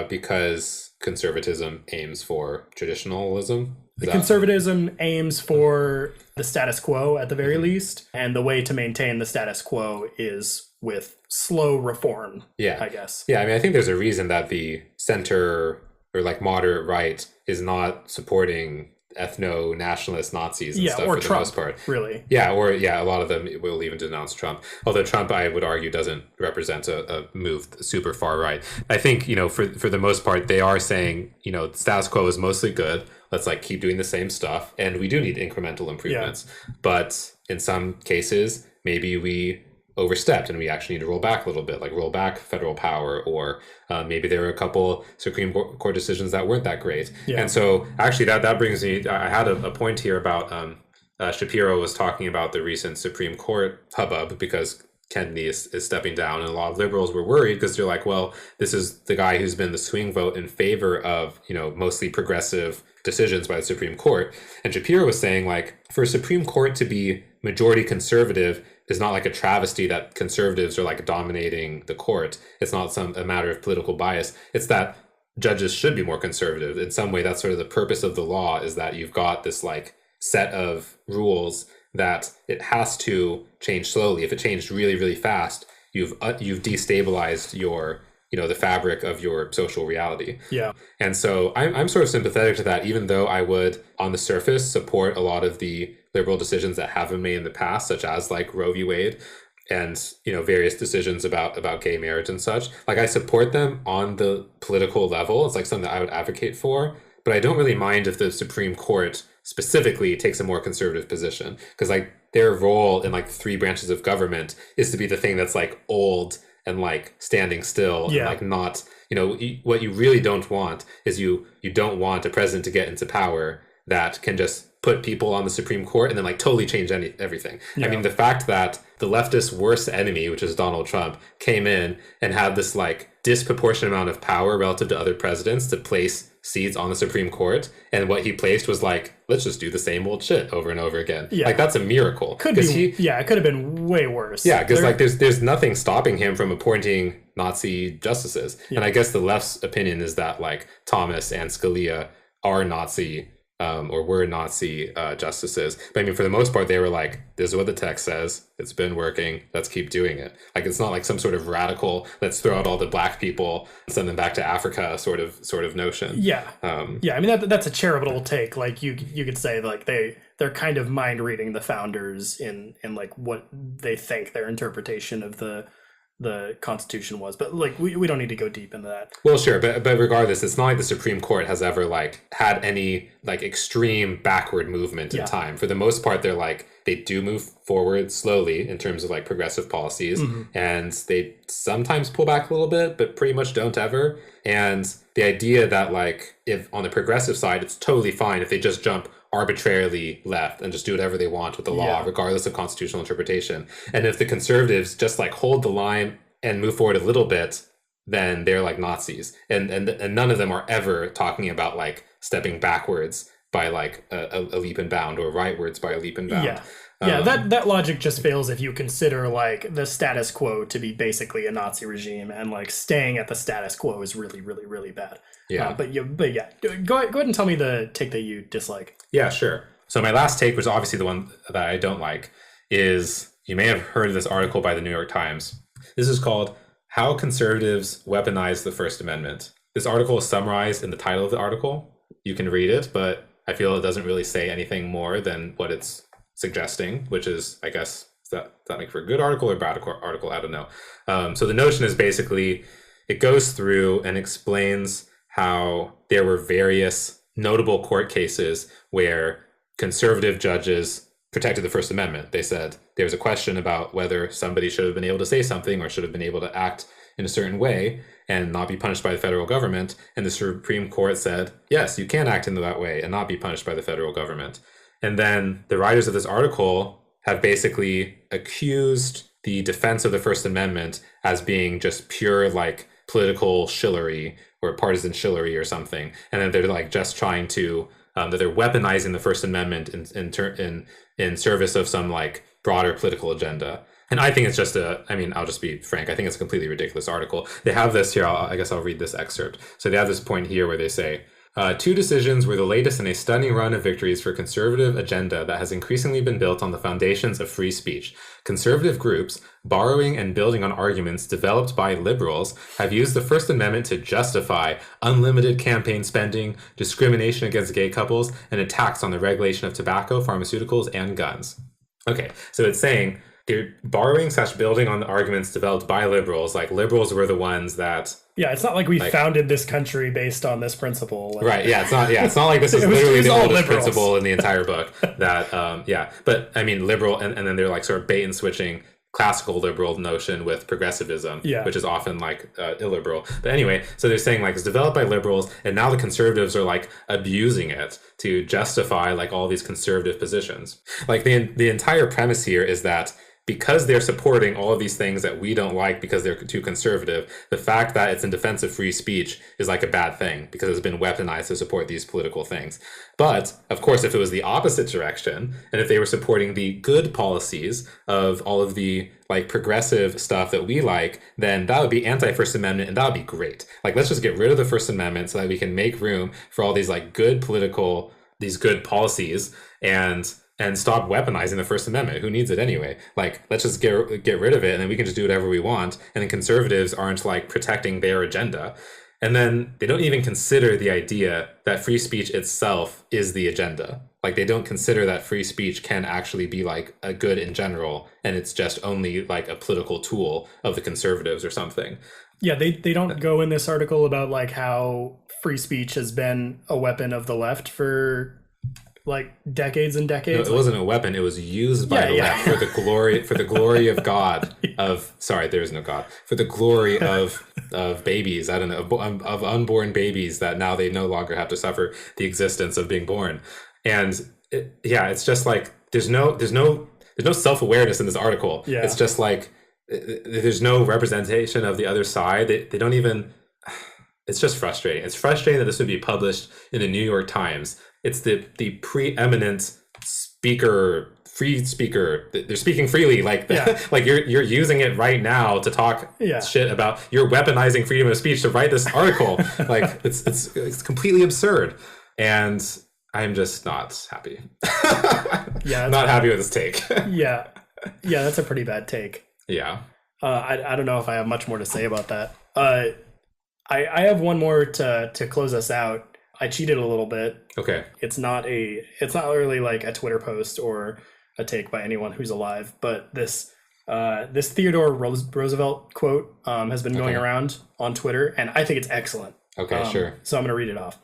Because conservatism aims for traditionalism. The conservatism aims for the status quo at the very least, and the way to maintain the status quo is with slow reform, I guess. Yeah, I mean, I think there's a reason that the center or like moderate right is not supporting ethno-nationalist Nazis and stuff or for Trump, the most part. Really. Yeah, a lot of them will even denounce Trump. Although Trump, I would argue, doesn't represent a move super far right. I think, for the most part, they are saying, the status quo is mostly good. Let's like keep doing the same stuff. And we do need incremental improvements. Yeah. But in some cases, maybe we overstepped and we actually need to roll back a little bit, like roll back federal power, or maybe there were a couple Supreme Court decisions that weren't that great. Yeah. And so actually that brings me, I had a point here about Shapiro was talking about the recent Supreme Court hubbub because Kennedy is stepping down, and a lot of liberals were worried because they're like, well, this is the guy who's been the swing vote in favor of, mostly progressive decisions by the Supreme Court. And Shapiro was saying, like, for a Supreme Court to be majority conservative is not like a travesty that conservatives are like dominating the court. It's not a matter of political bias. It's that judges should be more conservative. In some way, that's sort of the purpose of the law, is that you've got this like set of rules that it has to change slowly. If it changed really, really fast, you've destabilized your, the fabric of your social reality. Yeah. And so I'm sort of sympathetic to that, even though I would, on the surface, support a lot of the liberal decisions that have been made in the past, such as like Roe v. Wade and, various decisions about gay marriage and such. Like, I support them on the political level. It's like something that I would advocate for, but I don't really mind if the Supreme Court specifically takes a more conservative position, because like their role in like 3 branches of government is to be the thing that's like old and like standing still. Yeah. And like not, what you really don't want is you don't want a president to get into power that can just put people on the Supreme Court and then like totally change everything. Yeah. I mean, the fact that the leftist worst enemy, which is Donald Trump, came in and had this like disproportionate amount of power relative to other presidents to place seats on the Supreme Court, and what he placed was like, let's just do the same old shit over and over again. Yeah. Like, that's a miracle. Could be. It could have been way worse. Yeah, because like there's nothing stopping him from appointing Nazi justices. Yeah. And I guess the left's opinion is that like Thomas and Scalia are Nazi or were Nazi justices. But I mean, for the most part, they were like, this is what the text says. It's been working. Let's keep doing it. Like, it's not like some sort of radical, let's throw out all the black people, send them back to Africa sort of notion. Yeah. I mean, that's a charitable take. Like, you could say like they're kind of mind reading the founders in like what they think their interpretation of the the Constitution was. But like we don't need to go deep into that. Well, sure, but regardless, it's not like the Supreme Court has ever like had any like extreme backward movement in time. For the most part, they're like they do move forward slowly in terms of like progressive policies, and they sometimes pull back a little bit, but pretty much don't ever. And the idea that like if on the progressive side, it's totally fine if they just jump arbitrarily left and just do whatever they want with the law, regardless of constitutional interpretation. And if the conservatives just like hold the line and move forward a little bit, then they're like Nazis. And none of them are ever talking about like stepping backwards by like a leap and bound, or rightwards by a leap and bound. Yeah, that logic just fails if you consider like the status quo to be basically a Nazi regime, and like staying at the status quo is really, really, really bad. Yeah. But yeah, go ahead and tell me the take that you dislike. Yeah, sure. So my last take, which is obviously the one that I don't like, is you may have heard of this article by the New York Times. This is called "How Conservatives Weaponize the First Amendment." This article is summarized in the title of the article. You can read it, but I feel it doesn't really say anything more than what it's suggesting, which is, I guess, does that make for a good article or bad article? I don't know. So the notion is basically it goes through and explains how there were various notable court cases where conservative judges protected the First Amendment. They said there was a question about whether somebody should have been able to say something or should have been able to act in a certain way and not be punished by the federal government. And the Supreme Court said, yes, you can act in that way and not be punished by the federal government. And then the writers of this article have basically accused the defense of the First Amendment as being just pure like political shillery or partisan shillery or something. And then they're like just trying to, that they're weaponizing the First Amendment in service of some like broader political agenda. And I think it's just I'll just be frank, I think it's a completely ridiculous article. They have this here, I guess I'll read this excerpt. So they have this point here where they say, two decisions were the latest in a stunning run of victories for conservative agenda that has increasingly been built on the foundations of free speech. Conservative groups, borrowing and building on arguments developed by liberals, have used the First Amendment to justify unlimited campaign spending, discrimination against gay couples, and attacks on the regulation of tobacco, pharmaceuticals, and guns. Okay, so it's saying they're borrowing / building on the arguments developed by liberals. Like liberals were the ones that. Yeah, it's not like we founded this country based on this principle. Like, right. Yeah, it's not. Yeah, it's not like this is literally the oldest principle in the entire book. That. Yeah, but I mean, liberal, and then they're like sort of bait and switching classical liberal notion with progressivism, which is often like illiberal. But anyway, so they're saying like it's developed by liberals, and now the conservatives are like abusing it to justify like all these conservative positions. Like the entire premise here is that because they're supporting all of these things that we don't like because they're too conservative, the fact that it's in defense of free speech is like a bad thing because it's been weaponized to support these political things. But of course, if it was the opposite direction, and if they were supporting the good policies of all of the like progressive stuff that we like, then that would be anti-First Amendment, and that would be great. Like, let's just get rid of the First Amendment so that we can make room for all these like good these good policies, and stop weaponizing the First Amendment. Who needs it anyway? Like, let's just get rid of it, and then we can just do whatever we want. And then conservatives aren't like protecting their agenda. And then they don't even consider the idea that free speech itself is the agenda. Like, they don't consider that free speech can actually be like a good in general, and it's just only like a political tool of the conservatives or something. Yeah, they don't go in this article about like how free speech has been a weapon of the left for like decades and decades. No, it wasn't a weapon. It was used by the left for the glory of God. There is no God. For the glory of babies. I don't know, of unborn babies that now they no longer have to suffer the existence of being born. And it's just like there's no self-awareness in this article. Yeah. It's just like there's no representation of the other side. They don't even. It's just frustrating. It's frustrating that this would be published in the New York Times. It's the preeminent free speaker. They're speaking freely, like like you're using it right now to talk shit about. You're weaponizing freedom of speech to write this article. Like it's completely absurd, and I'm just not happy. Not happy with this take. yeah, that's a pretty bad take. Yeah. I don't know if I have much more to say about that. I have one more to close us out. I cheated a little bit. Okay. It's not really like a Twitter post or a take by anyone who's alive, but this This Theodore Roosevelt quote has been going around on Twitter, and I think it's excellent. Okay, sure. So I'm going to read it off.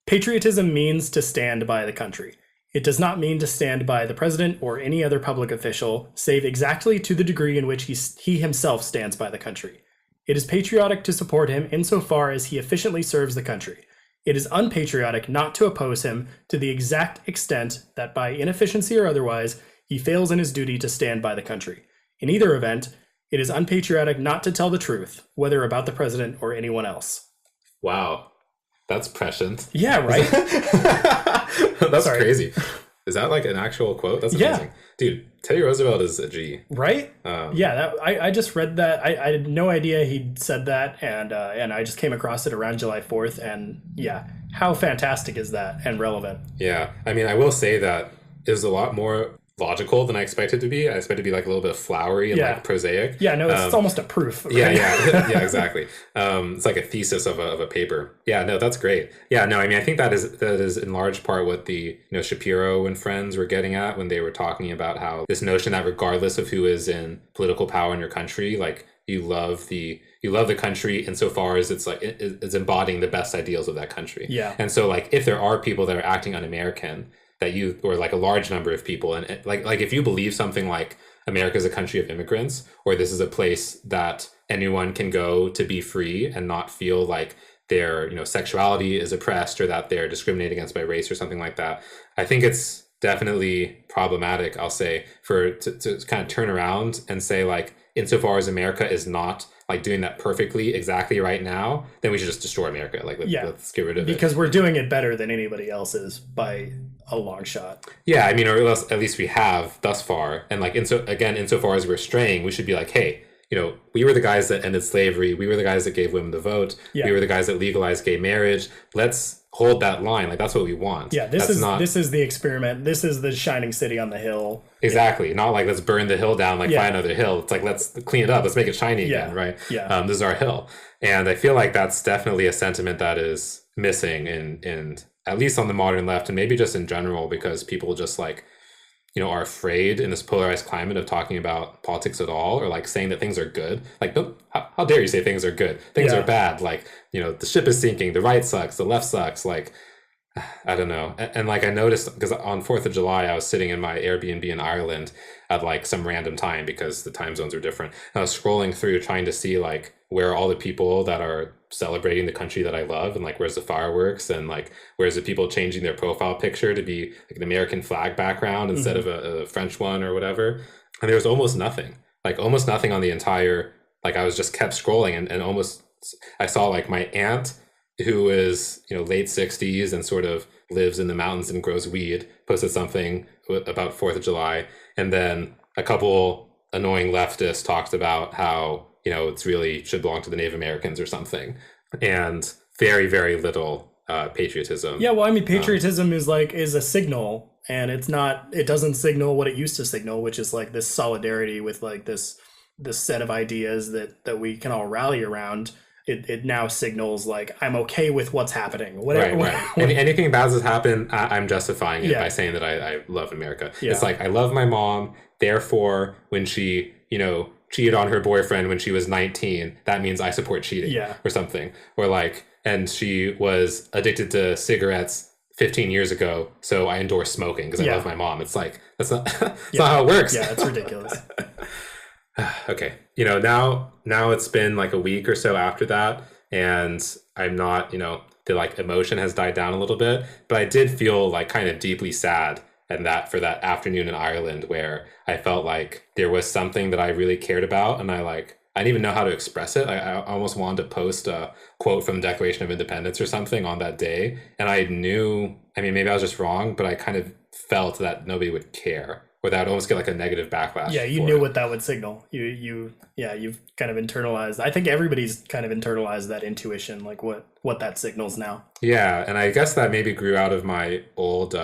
Patriotism means to stand by the country. It does not mean to stand by the president or any other public official, save exactly to the degree in which he himself stands by the country. It is patriotic to support him insofar as he efficiently serves the country. It is unpatriotic not to oppose him to the exact extent that by inefficiency or otherwise, he fails in his duty to stand by the country. In either event, it is unpatriotic not to tell the truth, whether about the president or anyone else. Wow. That's prescient. Yeah, right? That's crazy. Is that like an actual quote? That's amazing. Yeah. Dude, Teddy Roosevelt is a G. Right? I just read that. I had no idea he'd said that, and I just came across it around July 4th, and yeah, how fantastic is that and relevant? Yeah. I mean, I will say that it was a lot more logical than I expected it to be. I expected it to be like a little bit flowery and like prosaic. Yeah, no, it's almost a proof. Right? Yeah, exactly. It's like a thesis of a paper. Yeah, no, that's great. Yeah, no, I mean, I think that is in large part what the Shapiro and friends were getting at when they were talking about how this notion that regardless of who is in political power in your country, like you love the country insofar as it's like it's embodying the best ideals of that country. Yeah. And so like if there are people that are acting un-American, that you, or like a large number of people, and like if you believe something like America is a country of immigrants, or this is a place that anyone can go to be free and not feel like their sexuality is oppressed or that they're discriminated against by race or something like that, I think it's definitely problematic, I'll say, to kind of turn around and say like, insofar as America is not like doing that perfectly exactly right now, then we should just destroy America. Like let's get rid of it. Because we're doing it better than anybody else is by a long shot. Yeah, I mean, or at least we have thus far. And like insofar as we're straying, we should be like, hey, we were the guys that ended slavery. We were the guys that gave women the vote. Yeah. We were the guys that legalized gay marriage. Let's hold that line. Like that's what we want. Yeah, this is the experiment. This is the shining city on the hill. Exactly. Yeah. Not like let's burn the hill down, like find another hill. It's like let's clean it up. Let's make it shiny again, right? Yeah. This is our hill. And I feel like that's definitely a sentiment that is missing in at least on the modern left, and maybe just in general, because people just like are afraid in this polarized climate of talking about politics at all, or like saying that things are good. Like, how dare you say things are good? Things are bad. Like, the ship is sinking. The right sucks. The left sucks. Like, I don't know. And like I noticed, because on 4th of July, I was sitting in my Airbnb in Ireland at like some random time because the time zones are different. And I was scrolling through trying to see like where are all the people that are celebrating the country that I love, and like where's the fireworks, and like where's the people changing their profile picture to be like an American flag background instead of a French one or whatever. And there was almost nothing on the entire, like I was just kept scrolling and almost I saw like my aunt, who is late 60s and sort of lives in the mountains and grows weed, posted something about 4th of July, and then a couple annoying leftists talked about how it's really should belong to the Native Americans or something, and very, very little patriotism. Yeah, well, I mean, patriotism is a signal, and it doesn't signal what it used to signal, which is like this solidarity with like this set of ideas that we can all rally around. It now signals like I'm okay with what's happening. Whatever. Right. Anything bad has happened, I'm justifying it by saying that I love America. Yeah. It's like I love my mom, therefore when she cheated on her boyfriend when she was 19, that means I support cheating or something. Or like, and she was addicted to cigarettes 15 years ago, so I endorse smoking because I love my mom. It's like, that's not how it works. Yeah, it's ridiculous. Okay. Now it's been like a week or so after that, and I'm not, the like emotion has died down a little bit, but I did feel like kind of deeply sad. And that for that afternoon in Ireland where I felt like there was something that I really cared about, and I didn't even know how to express it. I almost wanted to post a quote from the Declaration of Independence or something on that day. And I knew, I mean, maybe I was just wrong, but I kind of felt that nobody would care, or that would almost get like a negative backlash. Yeah, you knew what that would signal. You've kind of internalized. I think everybody's kind of internalized that intuition, like what that signals now. Yeah, and I guess that maybe grew out of my old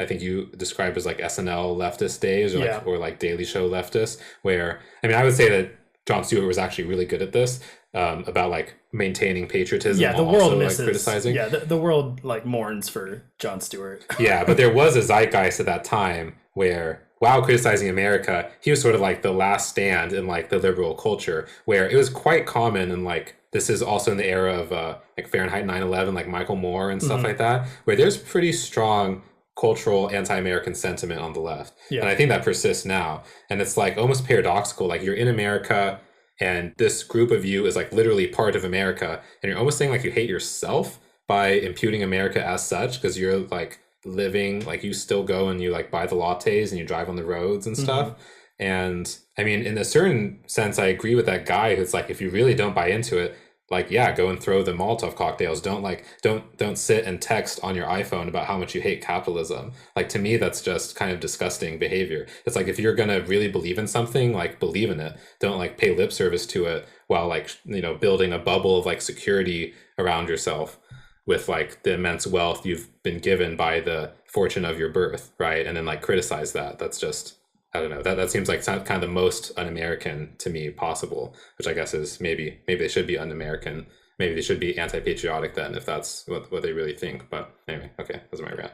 I think you described as like SNL leftist days, or like Daily Show leftist, where, I mean, I would say that Jon Stewart was actually really good at this, about like maintaining patriotism. Yeah, the world also, misses, like, criticizing. Yeah, the world like mourns for Jon Stewart. Yeah, but there was a zeitgeist at that time where while criticizing America, he was sort of like the last stand in like the liberal culture, where it was quite common, and like this is also in the era of like Fahrenheit 9/11, like Michael Moore and stuff like that, where there's pretty strong cultural anti-American sentiment on the left. Yeah. And I think that persists now. And it's like almost paradoxical. Like you're in America and this group of you is like literally part of America, and you're almost saying like you hate yourself by imputing America as such, because you're like living, like you still go and you like buy the lattes and you drive on the roads and stuff. And I mean, in a certain sense, I agree with that guy who's like, if you really don't buy into it, like, yeah, go and throw the Molotov cocktails. Don't sit and text on your iPhone about how much you hate capitalism. Like, to me, that's just kind of disgusting behavior. It's like, if you're going to really believe in something, like, believe in it. Don't like pay lip service to it while like, you know, building a bubble of like security around yourself with like the immense wealth you've been given by the fortune of your birth, right? And then like criticize that. That's just, I don't know, that seems like kind of the most un-American to me possible, which I guess is maybe they should be un-American. Maybe they should be anti-patriotic then, if that's what they really think. But anyway, okay, that's my rant.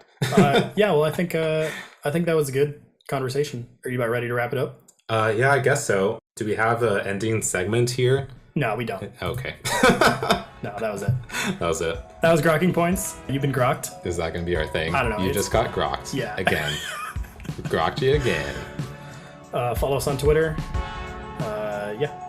Yeah, well, I think that was a good conversation. Are you about ready to wrap it up? Yeah, I guess so. Do we have an ending segment here? No, we don't. Okay. No, that was it. That was it. That was Grokking Points. You've been grokked. Is that going to be our thing? I don't know. You just got grokked. Yeah. Again. Grokked you again. Follow us on Twitter. Yeah.